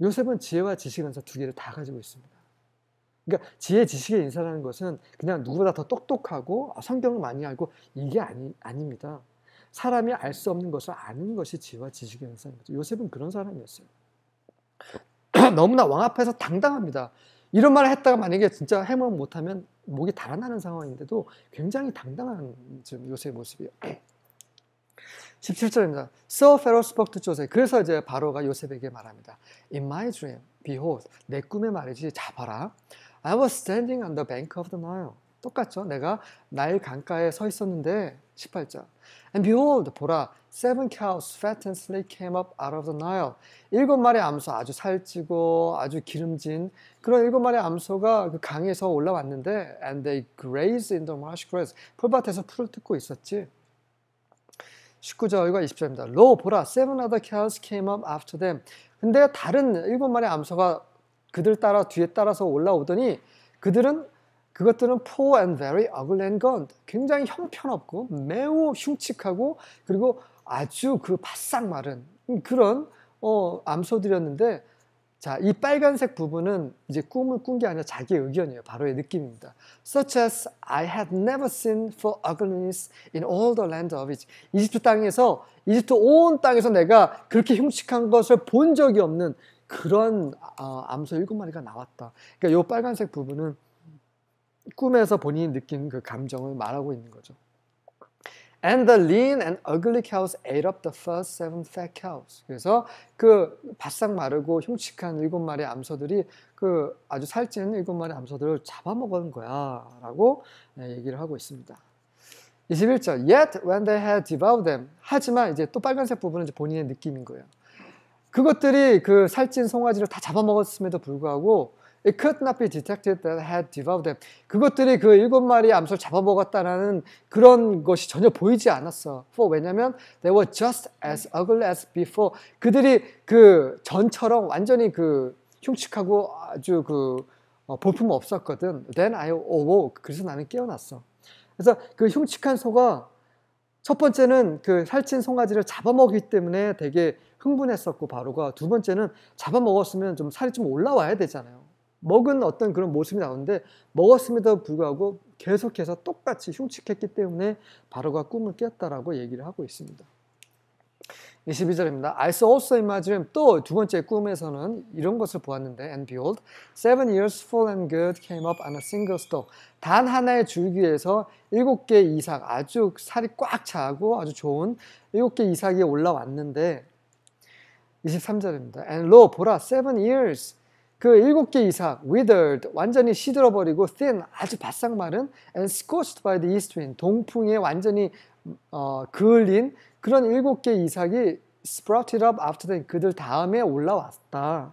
요셉은 지혜와 지식의 은사 두 개를 다 가지고 있습니다. 그러니까 지혜, 지식의 은사라는 것은 그냥 누구보다 더 똑똑하고 성경을 많이 알고 이게 아닙니다. 사람이 알 수 없는 것을 아는 것이 지혜와 지식의 은사인 거죠. 요셉은 그런 사람이었어요. 너무나 왕 앞에서 당당합니다. 이런 말을 했다가 만약에 진짜 해몽 못하면 목이 달아나는 상황인데도 굉장히 당당한 지금 요셉의 모습이에요. 17절입니다. So Pharaoh spoke to Joseph. 그래서 이제 바로가 요셉에게 말합니다. In my dream, behold, 내 꿈에 말이지, 자 봐라. I was standing on the bank of the Nile. 똑같죠? 내가 나일 강가에 서 있었는데 18절. And behold, 보라, 7 cows fat and sleek came up out of the Nile. 7마리 암소 아주 살찌고 아주 기름진 그런 7마리 암소가 그 강에서 올라왔는데 and they grazed in the marsh grass. 풀밭에서 풀을 뜯고 있었지. 19절과 20절입니다. Lo, 보라, 7 other cows came up after them. 근데 다른 7마리 암소가 그들 뒤에 따라서 올라오더니 그것들은 poor and very ugly and gaunt. 굉장히 형편없고 매우 흉측하고 그리고 아주 그 바싹 마른 그런 암소들이었는데 자, 이 빨간색 부분은 이제 꿈을 꾼 게 아니라 자기의 의견이에요. 바로의 느낌입니다. Such as I had never seen for ugliness in all the land of Egypt. 이집트 온 땅에서 내가 그렇게 흉측한 것을 본 적이 없는 그런 암소 7마리가 나왔다. 그러니까 이 빨간색 부분은 꿈에서 본인이 느낀 그 감정을 말하고 있는 거죠. And the lean and ugly cows ate up the first 7 fat cows. 그래서 그 바싹 마르고 흉측한 7마리 암소들이 그 아주 살찐 7마리 암소들을 잡아먹은 거야 라고 얘기를 하고 있습니다. 21절. Yet when they had devoured them. 하지만 이제 또 빨간색 부분은 이제 본인의 느낌인 거예요. 그것들이 그 살찐 송아지를 다 잡아먹었음에도 불구하고 It could not be detected that had devoured them. 그것들이 그 7마리 암소를 잡아먹었다라는 그런 것이 전혀 보이지 않았어. 왜냐면 they were just as ugly as before. 그들이 그 전처럼 완전히 그 흉측하고 아주 그 볼품 없었거든. Then I awoke. 그래서 나는 깨어났어. 그래서 그 흉측한 소가 첫 번째는 그 살찐 송아지를 잡아먹기 때문에 되게 흥분했었고 바로가 두 번째는 잡아먹었으면 좀 살이 좀 올라와야 되잖아요. 먹은 어떤 그런 모습이 나오는데 먹었음에도 불구하고 계속해서 똑같이 흉측했기 때문에 바로가 꿈을 깼다라고 얘기를 하고 있습니다. 22절입니다. I saw also in my dream. 또 두 번째 꿈에서는 이런 것을 보았는데 And behold, 7 ears full and good came up on a single stalk. 단 하나의 줄기에서 7개 이삭 아주 살이 꽉 차고 아주 좋은 7개 이삭이 올라왔는데 23절입니다. And lo, 보라, 7 ears 그 7개 이삭, withered, 완전히 시들어버리고, thin, 아주 바싹 마른, and scorched by the east wind, 동풍에 완전히 그을린 그런 7개 이삭이 sprouted up after them, 그들 다음에 올라왔다.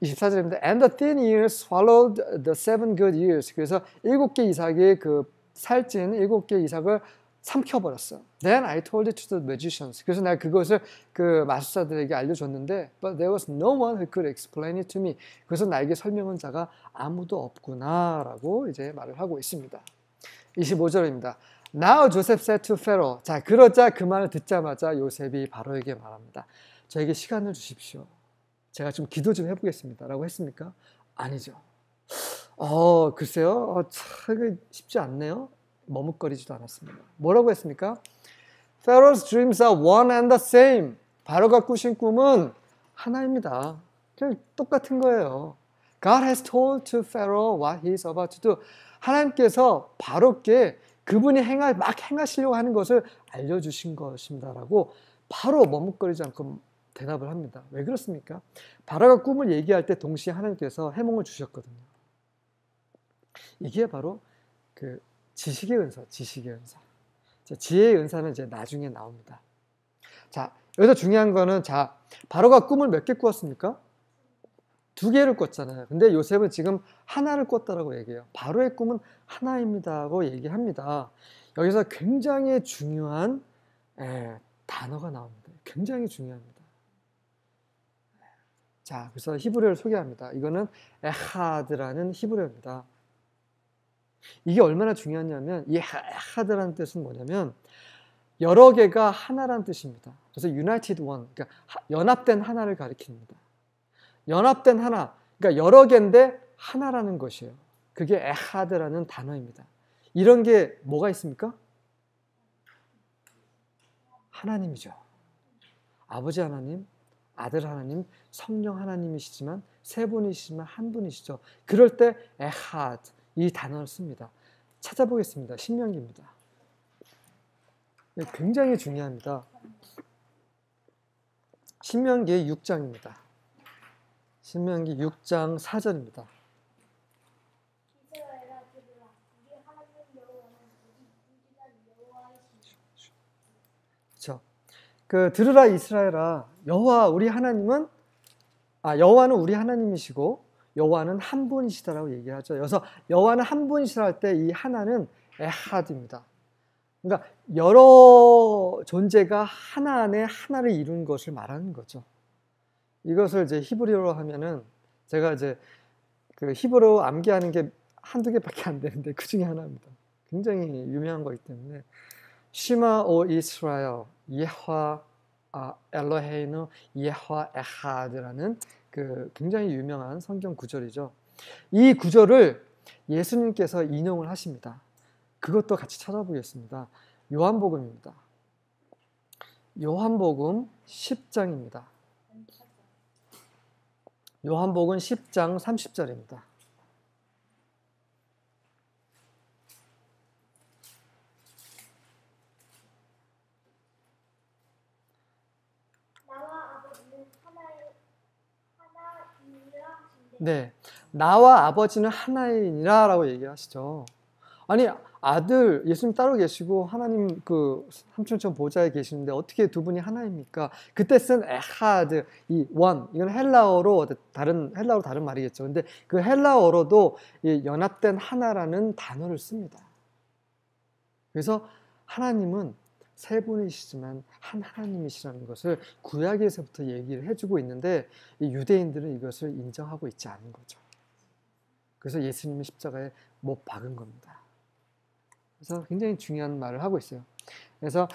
24절입니다. And the thin ears swallowed the 7 good ears. 그래서 7개 이삭의 그 살찐 7개 이삭을 삼켜버렸어. Then I told it to the magicians. 그래서 내가 그것을 그 마술사들에게 알려줬는데 But there was no one who could explain it to me. 그래서 나에게 설명한 자가 아무도 없구나 라고 이제 말을 하고 있습니다. 25절입니다. Now Joseph said to Pharaoh. 자, 그러자 그 말을 듣자마자 요셉이 바로에게 말합니다. 저에게 시간을 주십시오. 제가 좀 기도 좀 해보겠습니다. 라고 했습니까? 아니죠. 글쎄요. 참 쉽지 않네요. 머뭇거리지도 않았습니다. 뭐라고 했습니까? Pharaoh's dreams are one and the same. 바로가 꾸신 꿈은 하나입니다. 그냥 똑같은 거예요. God has told to Pharaoh what he is about to do. 하나님께서 바로께 그분이 막 행하시려고 하는 것을 알려주신 것입니다. 라고 바로 머뭇거리지 않고 대답을 합니다. 왜 그렇습니까? 바로가 꿈을 얘기할 때 동시에 하나님께서 해몽을 주셨거든요. 이게 바로 그 지식의 은사, 지식의 은사. 지혜의 은사는 이제 나중에 나옵니다. 자, 여기서 중요한 거는, 자, 바로가 꿈을 몇 개 꾸었습니까? 2개를 꿨잖아요. 근데 요셉은 지금 하나를 꿨다라고 얘기해요. 바로의 꿈은 하나입니다라고 얘기합니다. 여기서 굉장히 중요한 단어가 나옵니다. 굉장히 중요합니다. 자, 그래서 히브리어를 소개합니다. 이거는 에하드라는 히브리어입니다. 이게 얼마나 중요하냐면, 이 에하드라는 뜻은 뭐냐면 여러 개가 하나라는 뜻입니다. 그래서 united one, 그러니까 연합된 하나를 가리킵니다. 연합된 하나, 그러니까 여러 개인데 하나라는 것이에요. 그게 에하드라는 단어입니다. 이런 게 뭐가 있습니까? 하나님이죠. 아버지 하나님, 아들 하나님, 성령 하나님이시지만 세 분이시지만 한 분이시죠. 그럴 때 에하드, 이 단어를 씁니다. 찾아보겠습니다. 신명기입니다. 굉장히 중요합니다. 신명기 6장입니다. 신명기 6장 4절입니다. 그렇죠. 들으라 이스라엘아, 여호와는 우리 하나님이시고 여호와는 한 분이시다라고 얘기하죠. 그래서 여호와는 한 분이시라 할 때 이 하나는 에하드입니다. 그러니까 여러 존재가 하나 안에 하나를 이루는 것을 말하는 거죠. 이것을 이제 히브리어로 하면은, 제가 이제 그 히브리어 암기하는 게 한두 개밖에 안 되는데 그 중에 하나입니다. 굉장히 유명한 거기 때문에, 시마 오 이스라엘 예화 엘로헤이누 예화 에하드라는 그 굉장히 유명한 성경 구절이죠. 이 구절을 예수님께서 인용을 하십니다. 그것도 같이 찾아보겠습니다. 요한복음입니다. 요한복음 10장입니다. 요한복음 10장 30절입니다. 네, 나와 아버지는 하나이니라 라고 얘기하시죠. 아니, 아들, 예수님 따로 계시고 하나님 그 삼층천 보좌에 계시는데 어떻게 두 분이 하나입니까? 그때 쓴 에하드, 이 원, 이건 헬라어로 다른 말이겠죠. 근데 그 헬라어로도 이 연합된 하나라는 단어를 씁니다. 그래서 하나님은 세 분이시지만 한 하나님이시라는 것을 구약에서부터 얘기를 해주고 있는데, 이 유대인들은 이것을 인정하고 있지 않은 거죠. 그래서 예수님이 십자가에 못 박은 겁니다. 그래서 굉장히 중요한 말을 하고 있어요. 그래서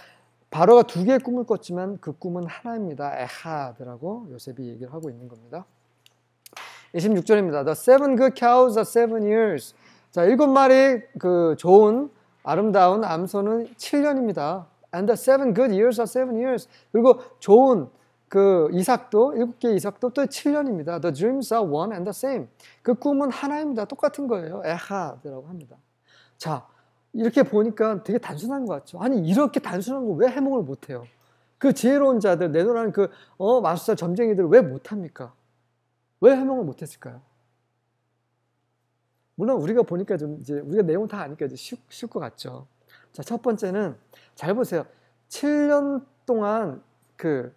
바로가 2개의 꿈을 꿨지만 그 꿈은 하나입니다. 에하드라고 요셉이 얘기를 하고 있는 겁니다. 26절입니다. The 7 good cows are 7 years. 자, 7마리 그 좋은 아름다운 암소는 7년입니다. And the 7 good years are 7 years. 그리고 좋은 그 이삭도 7개의 이삭도 또 7년입니다. The dreams are one and the same. 그 꿈은 하나입니다. 똑같은 거예요. 에하드라고 합니다. 자, 이렇게 보니까 되게 단순한 것 같죠. 아니, 이렇게 단순한 거 왜 해몽을 못해요? 그 지혜로운 자들, 내놓으라는 그 마술사 점쟁이들 왜 못합니까? 왜 해몽을 못했을까요? 물론 우리가 보니까 좀 이제 우리가 내용 다 아니까 이제 쉬울 것 같죠. 자, 첫 번째는 잘 보세요. 7년 동안 그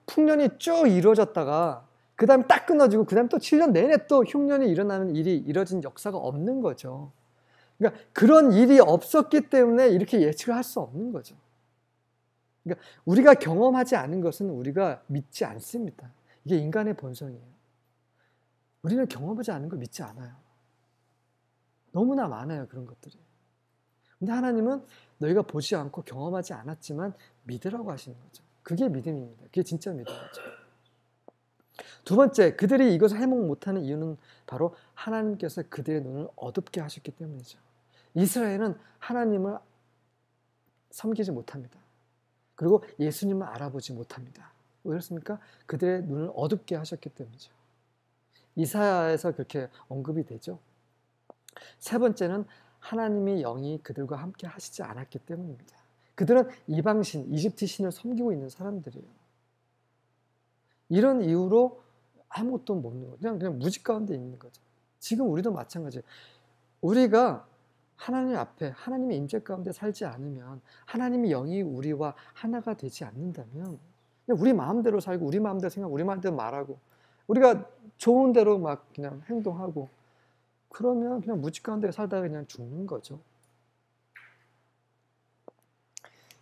풍년이 쭉 이루어졌다가 그 다음에 딱 끊어지고 그 다음에 또 7년 내내 또 흉년이 일어나는 일이 이뤄진 역사가 없는 거죠. 그러니까 그런 일이 없었기 때문에 이렇게 예측을 할 수 없는 거죠. 그러니까 우리가 경험하지 않은 것은 우리가 믿지 않습니다. 이게 인간의 본성이에요. 우리는 경험하지 않은 걸 믿지 않아요. 너무나 많아요, 그런 것들이. 근데 하나님은 너희가 보지 않고 경험하지 않았지만 믿으라고 하시는 거죠. 그게 믿음입니다. 그게 진짜 믿음이죠. 두 번째, 그들이 이것을 해먹 못하는 이유는 바로 하나님께서 그들의 눈을 어둡게 하셨기 때문이죠. 이스라엘은 하나님을 섬기지 못합니다. 그리고 예수님을 알아보지 못합니다. 왜 그렇습니까? 그들의 눈을 어둡게 하셨기 때문이죠. 이사야에서 그렇게 언급이 되죠. 세 번째는 하나님의 영이 그들과 함께 하시지 않았기 때문입니다. 그들은 이방신, 이집트 신을 섬기고 있는 사람들이에요. 이런 이유로 아무것도 못 누려. 그냥 무지 가운데 있는 거죠. 지금 우리도 마찬가지예요. 우리가 하나님 앞에 하나님의 임재 가운데 살지 않으면 하나님의 영이 우리와 하나가 되지 않는다면 그냥 우리 마음대로 살고 우리 마음대로 생각하고 우리 마음대로 말하고 우리가 좋은 대로 막 그냥 행동하고 그러면 그냥 무지 가운데 살다가 그냥 죽는 거죠.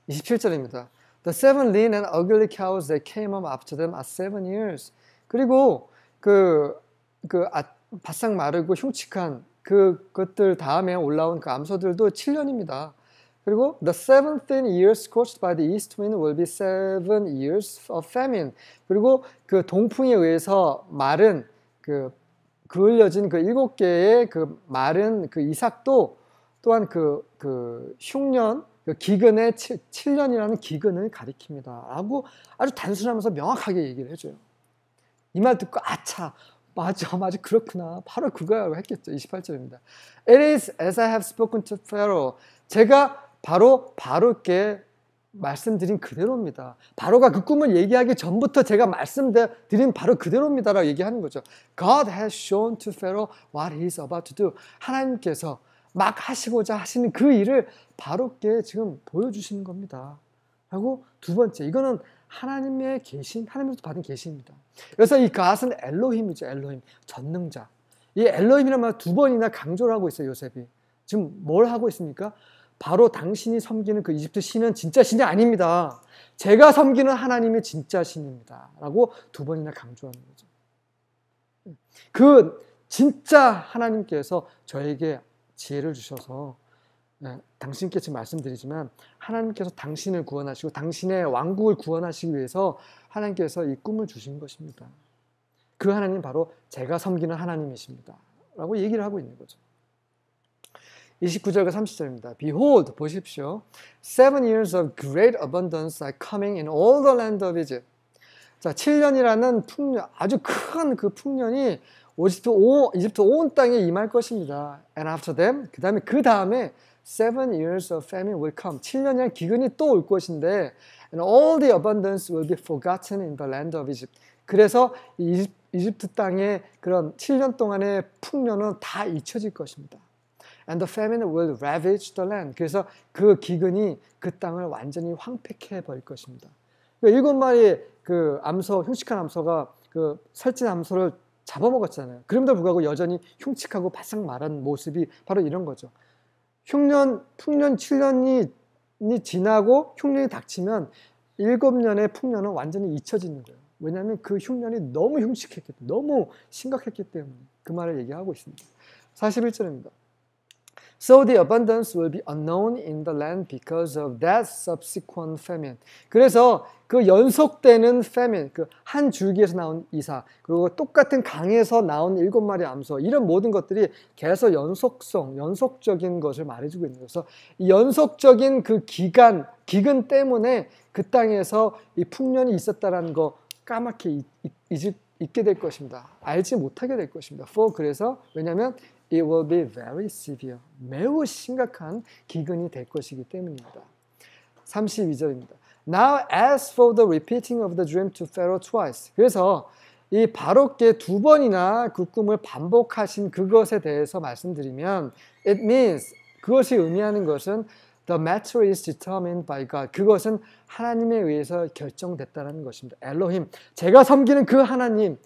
27절입니다. The seven lean and ugly cows that came up after them are 7 years. 그리고 바싹 마르고 흉측한 그것들 다음에 올라온 그 암소들도 7년입니다. 그리고 the 7 thin years scorched by the east wind will be 7 years of famine. 그리고 그 동풍에 의해서 마른 그을려진 그 7개의 그 마른 그 이삭도 또한 그 흉년 그 기근의 7년이라는 기근을 가리킵니다. 라고 아주 단순하면서 명확하게 얘기를 해줘요. 이 말 듣고 아차 맞아 그렇구나 바로 그거라고 했겠죠. 28절입니다. It is as I have spoken to Pharaoh. 제가 바로께 말씀드린 그대로입니다. 바로가 그 꿈을 얘기하기 전부터 제가 말씀드린 바로 그대로입니다 라고 얘기하는 거죠. God has shown to Pharaoh what he is about to do. 하나님께서 막 하시고자 하시는 그 일을 바로께 지금 보여주시는 겁니다. 하고 두 번째, 이거는 하나님의 계신, 하나님으로부터 받은 계시입니다. 그래서 이 God은 엘로힘이죠. 엘로힘, 전능자. 이 엘로힘이라는 말 두 번이나 강조를 하고 있어요. 요셉이. 지금 뭘 하고 있습니까? 바로 당신이 섬기는 그 이집트 신은 진짜 신이 아닙니다. 제가 섬기는 하나님이 진짜 신입니다. 라고 두 번이나 강조하는 거죠. 그 진짜 하나님께서 저에게 지혜를 주셔서 당신께 지금 말씀드리지만 하나님께서 당신을 구원하시고 당신의 왕국을 구원하시기 위해서 하나님께서 이 꿈을 주신 것입니다. 그 하나님 바로 제가 섬기는 하나님이십니다. 라고 얘기를 하고 있는 거죠. 29절과 30절입니다. Behold, 보십시오. 7 years of great abundance are coming in all the land of Egypt. 자, 7년이라는 풍년, 아주 큰 그 풍년이 이집트 온 땅에 임할 것입니다. And after them, 그 다음에 7 years of famine will come. 7년이란 기근이 또 올 것인데 And all the abundance will be forgotten in the land of Egypt. 그래서 이집트 땅의 그런 7년 동안의 풍년은 다 잊혀질 것입니다. And the famine will ravage the land. 그래서 그 기근이 그 땅을 완전히 황폐케 버릴 것입니다. 7마리의 그 암소, 흉측한 암소가 그 살찐 암소를 잡아먹었잖아요. 그럼에도 불구하고 여전히 흉측하고 바싹 마른 모습이 바로 이런 거죠. 풍년 7년이 지나고 흉년이 닥치면 7년의 풍년은 완전히 잊혀지는 거예요. 왜냐하면 그 흉년이 너무 흉측했기 때문에, 너무 심각했기 때문에 그 말을 얘기하고 있습니다. 41절입니다. So the abundance will be unknown in the land because of that subsequent famine. 그래서 그 연속되는 famine, 그 한 줄기에서 나온 이삭, 그리고 똑같은 강에서 나온 7마리 암소, 이런 모든 것들이 계속 연속적인 것을 말해주고 있는 거죠. 이 연속적인 그 기근 때문에 그 땅에서 이 풍년이 있었다라는 거 까맣게 잊게 될 것입니다. 알지 못하게 될 것입니다. 그래서 왜냐하면 It will be very severe. 매우 심각한 기근이 될 것이기 때문입니다. 32절입니다. Now as for the repeating of the dream to Pharaoh twice. 그래서 이 바로께 2번이나 그 꿈을 반복하신 그것에 대해서 말씀드리면 It means, 그것이 의미하는 것은 The matter is determined by God. 그것은 하나님에 의해서 결정됐다는 것입니다. 엘로힘, 제가 섬기는 그 하나님이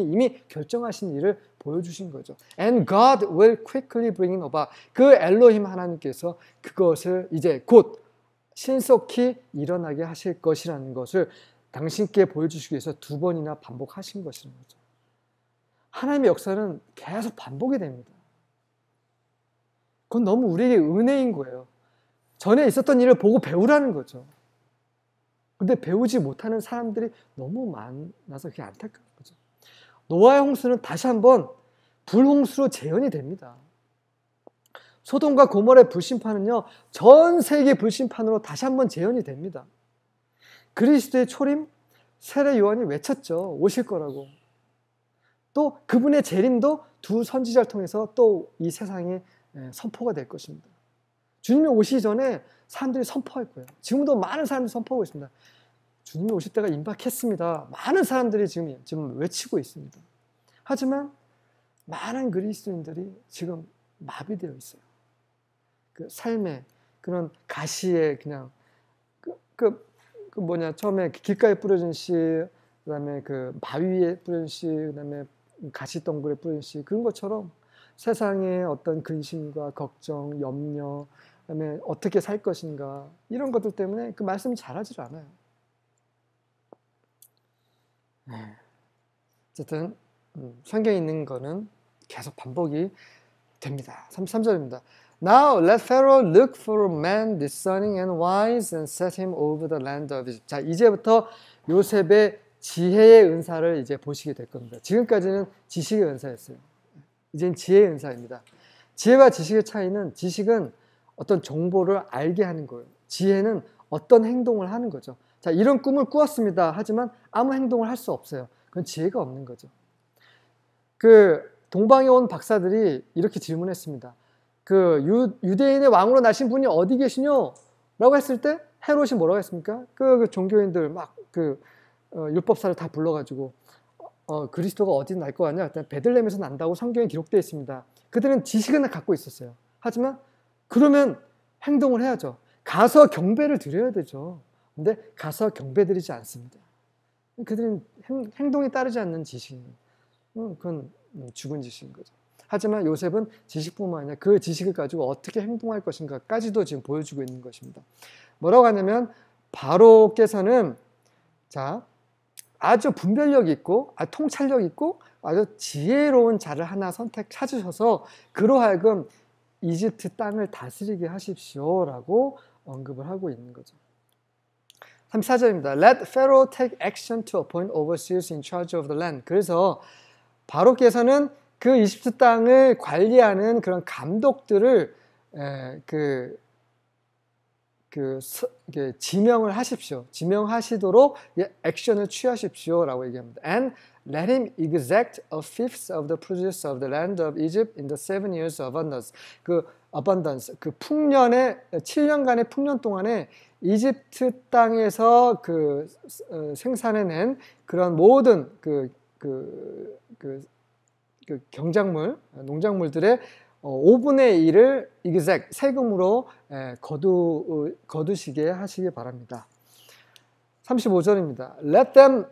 이미 결정하신 일을 보여주신 거죠. And God will quickly bring it about. 그 엘로힘 하나님께서 그것을 이제 곧 신속히 일어나게 하실 것이라는 것을 당신께 보여주시기 위해서 2번이나 반복하신 것이라는 거죠. 하나님의 역사는 계속 반복이 됩니다. 그건 너무 우리에게 은혜인 거예요. 전에 있었던 일을 보고 배우라는 거죠. 근데 배우지 못하는 사람들이 너무 많아서 그게 안타까운 거죠. 노아의 홍수는 다시 한번 불홍수로 재현이 됩니다. 소돔과 고모라의 불심판은요, 전 세계 불심판으로 다시 한번 재현이 됩니다. 그리스도의 초림, 세례 요한이 외쳤죠. 오실 거라고. 또 그분의 재림도 두 선지자를 통해서 또 이 세상에 선포가 될 것입니다. 주님이 오시기 전에 사람들이 선포할 거예요. 지금도 많은 사람들이 선포하고 있습니다. 주님이 오실 때가 임박했습니다. 많은 사람들이 지금 외치고 있습니다. 하지만 많은 그리스도인들이 지금 마비되어 있어요. 그 삶의 그런 가시에 그냥 처음에 길가에 뿌려진 씨, 그다음에 그 바위에 뿌려진 씨, 그다음에 가시덩굴에 뿌려진 씨, 그런 것처럼 세상의 어떤 근심과 걱정, 염려, 그다음에 어떻게 살 것인가 이런 것들 때문에 그 말씀이 자라질 않아요. 어쨌든 성경에 있는 거는 계속 반복이 됩니다. 33절입니다. Now let Pharaoh look for a man discerning and wise and set him over the land of Egypt. 자, 이제부터 요셉의 지혜의 은사를 이제 보시게 될 겁니다. 지금까지는 지식의 은사였어요. 이제는 지혜의 은사입니다. 지혜와 지식의 차이는, 지식은 어떤 정보를 알게 하는 거예요. 지혜는 어떤 행동을 하는 거죠. 자, 이런 꿈을 꾸었습니다. 하지만 아무 행동을 할 수 없어요. 그건 지혜가 없는 거죠. 그 동방에 온 박사들이 이렇게 질문했습니다. 그 유대인의 왕으로 나신 분이 어디 계시뇨? 라고 했을 때 헤롯이 뭐라고 했습니까? 그 종교인들 막 율법사를 다 불러가지고 그리스도가 어디 날 것 같냐? 베들레헴에서 난다고 성경에 기록되어 있습니다. 그들은 지식은 갖고 있었어요. 하지만 그러면 행동을 해야죠. 가서 경배를 드려야 되죠. 근데 가서 경배 드리지 않습니다. 그들은 행동에 따르지 않는 지식입니다. 그건 죽은 지식인 거죠. 하지만 요셉은 지식뿐만 아니라 그 지식을 가지고 어떻게 행동할 것인가까지도 지금 보여주고 있는 것입니다. 뭐라고 하냐면 바로께서는 아주 분별력 있고 통찰력 있고 아주 지혜로운 자를 하나 찾으셔서 그로 하여금 이집트 땅을 다스리게 하십시오라고 언급을 하고 있는 거죠. 34절입니다. Let Pharaoh take action to appoint overseers in charge of the land. 그래서 바로께서는 그 이집트 땅을 관리하는 그런 감독들을 지명을 하십시오. 지명하시도록 액션을 취하십시오라고 얘기합니다. And let him exact a fifth of the produce of the land of Egypt in the 7 years of abundance. 그 풍년의 7년간의 풍년 동안에 이집트 땅에서 생산해낸 그런 모든 경작물, 농작물들의 5분의 1을 exact, 세금으로 거두시게 하시기 바랍니다. 35절입니다. Let them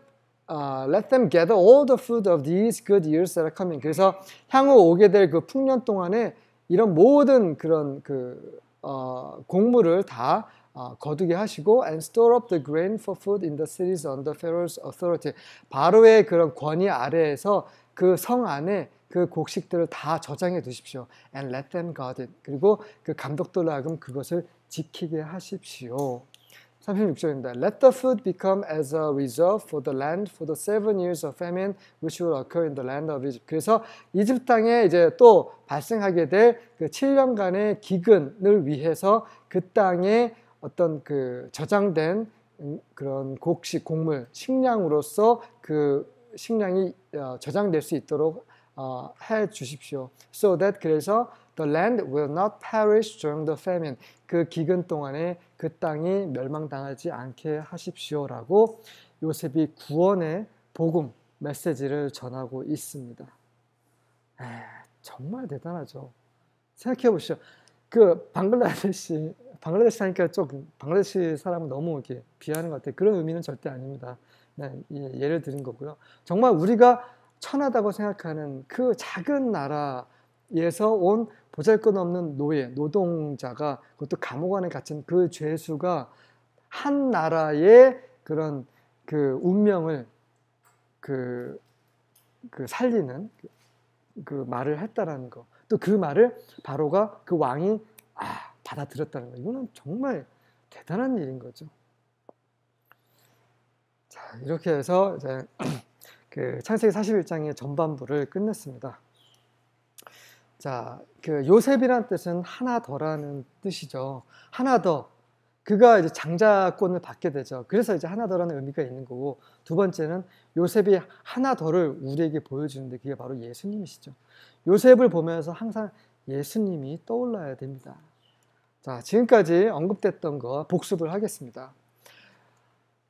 gather all the fruit of these good years that are coming. 그래서 향후 오게 될 그 풍년 동안에 이런 모든 그런 곡물을 다 거두게 하시고 and store up the grain for food in the cities under Pharaoh's authority. 바로의 그런 권위 아래에서 그 성 안에 그 곡식들을 다 저장해 두십시오. And let them guard it. 그리고 그 감독들로 하여금 그것을 지키게 하십시오. 36절입니다. Let the food become as a reserve for the land for the 7 years of famine which will occur in the land of Egypt. 그래서 이집트 땅에 이제 또 발생하게 될 그 7년간의 기근을 위해서 그 땅에 어떤 그 저장된 그런 곡식, 곡물, 식량으로서 그 식량이 저장될 수 있도록 해 주십시오. So that 그래서 the land will not perish during the famine. 그 기근 동안에 그 땅이 멸망당하지 않게 하십시오라고 요셉이 구원의 복음, 메시지를 전하고 있습니다. 정말 대단하죠. 생각해 보시죠. 그 방글라데시 하니까 좀 방글라데시 사람은 너무 이렇게 비하하는 것 같아요. 그런 의미는 절대 아닙니다. 예를 드린 거고요. 정말 우리가 천하다고 생각하는 그 작은 나라에서 온 보잘것없는 노동자가 그것도 감옥 안에 갇힌 그 죄수가 한 나라의 그런 그 운명을 살리는 그 말을 했다라는 거. 또 그 말을 바로가 그 왕이 받아들였다는 거. 이거는 정말 대단한 일인 거죠. 이렇게 해서 이제 그 창세기 41장의 전반부를 끝냈습니다. 자, 그 요셉이라는 뜻은 하나 더라는 뜻이죠. 하나 더. 그가 이제 장자권을 받게 되죠. 그래서 이제 하나 더라는 의미가 있는 거고, 두 번째는 요셉이 하나 더를 우리에게 보여주는데 그게 바로 예수님이시죠. 요셉을 보면서 항상 예수님이 떠올라야 됩니다. 자, 지금까지 언급됐던 거 복습을 하겠습니다.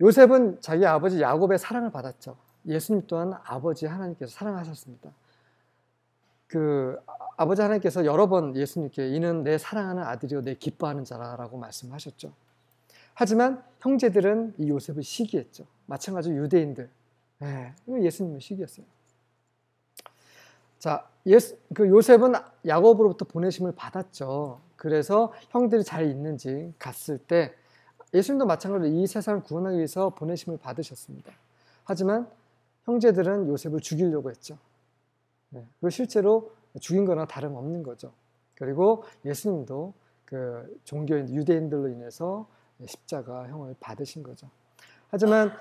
요셉은 자기 아버지 야곱의 사랑을 받았죠. 예수님 또한 아버지 하나님께서 사랑하셨습니다. 그 아버지 하나님께서 여러 번 예수님께 이는 내 사랑하는 아들이요 내 기뻐하는 자라라고 말씀하셨죠. 하지만 형제들은 이 요셉을 시기했죠. 마찬가지로 유대인들. 예수님을 시기했어요. 자, 그 요셉은 야곱으로부터 보내심을 받았죠. 그래서 형들이 잘 있는지 갔을 때 예수님도 마찬가지로 이 세상을 구원하기 위해서 보내심을 받으셨습니다. 하지만 형제들은 요셉을 죽이려고 했죠. 그리고 실제로 죽인 거나 다름없는 거죠. 그리고 예수님도 그 종교인 유대인들로 인해서 십자가형을 받으신 거죠. 하지만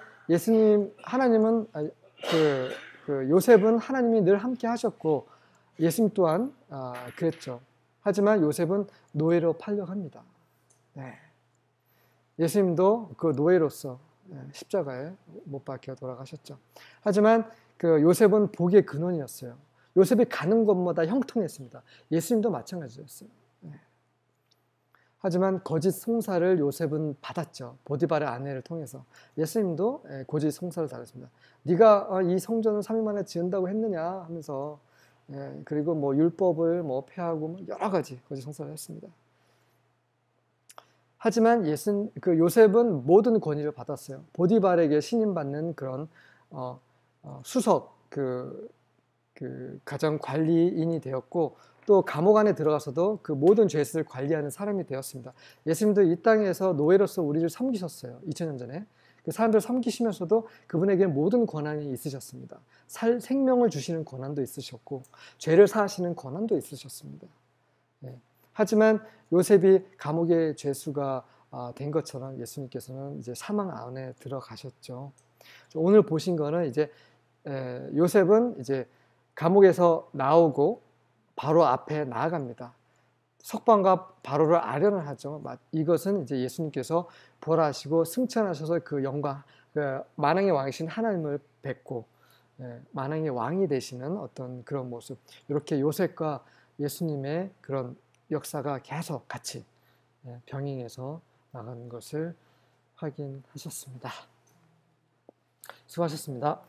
하나님은 그 요셉은 하나님이 늘 함께 하셨고 예수님 또한 그랬죠. 하지만 요셉은 노예로 팔려갑니다. 예수님도 그 노예로서 십자가에 못 박혀 돌아가셨죠. 하지만 그 요셉은 복의 근원이었어요. 요셉이 가는 곳마다 형통했습니다. 예수님도 마찬가지였어요. 하지만 거짓 송사를 요셉은 받았죠. 보디발의 아내를 통해서. 예수님도 거짓 송사를 받았습니다. 네가 이 성전을 3일 만에 지은다고 했느냐 하면서 그리고 뭐 율법을 뭐 폐하고 여러 가지 거짓 송사를 했습니다. 하지만 그 요셉은 모든 권위를 받았어요. 보디발에게 신임받는 그런 수석 그 가정 관리인이 되었고 또 감옥 안에 들어가서도 그 모든 죄수를 관리하는 사람이 되었습니다. 예수님도 이 땅에서 노예로서 우리를 섬기셨어요. 2000년 전에. 그 사람들을 섬기시면서도 그분에게 모든 권한이 있으셨습니다. 생명을 주시는 권한도 있으셨고 죄를 사하시는 권한도 있으셨습니다. 하지만 요셉이 감옥의 죄수가 된 것처럼 예수님께서는 이제 사망 안에 들어가셨죠. 오늘 보신 거는 이제 요셉은 이제 감옥에서 나오고 바로 앞에 나아갑니다. 석방과 바로를 아련을 하죠. 이것은 이제 예수님께서 부활하시고 승천하셔서 그 영광, 그 만왕의 왕이신 하나님을 뵙고 만왕의 왕이 되시는 어떤 그런 모습. 이렇게 요셉과 예수님의 그런 역사가 계속 같이 병행해서 나가는 것을 확인하셨습니다. 수고하셨습니다.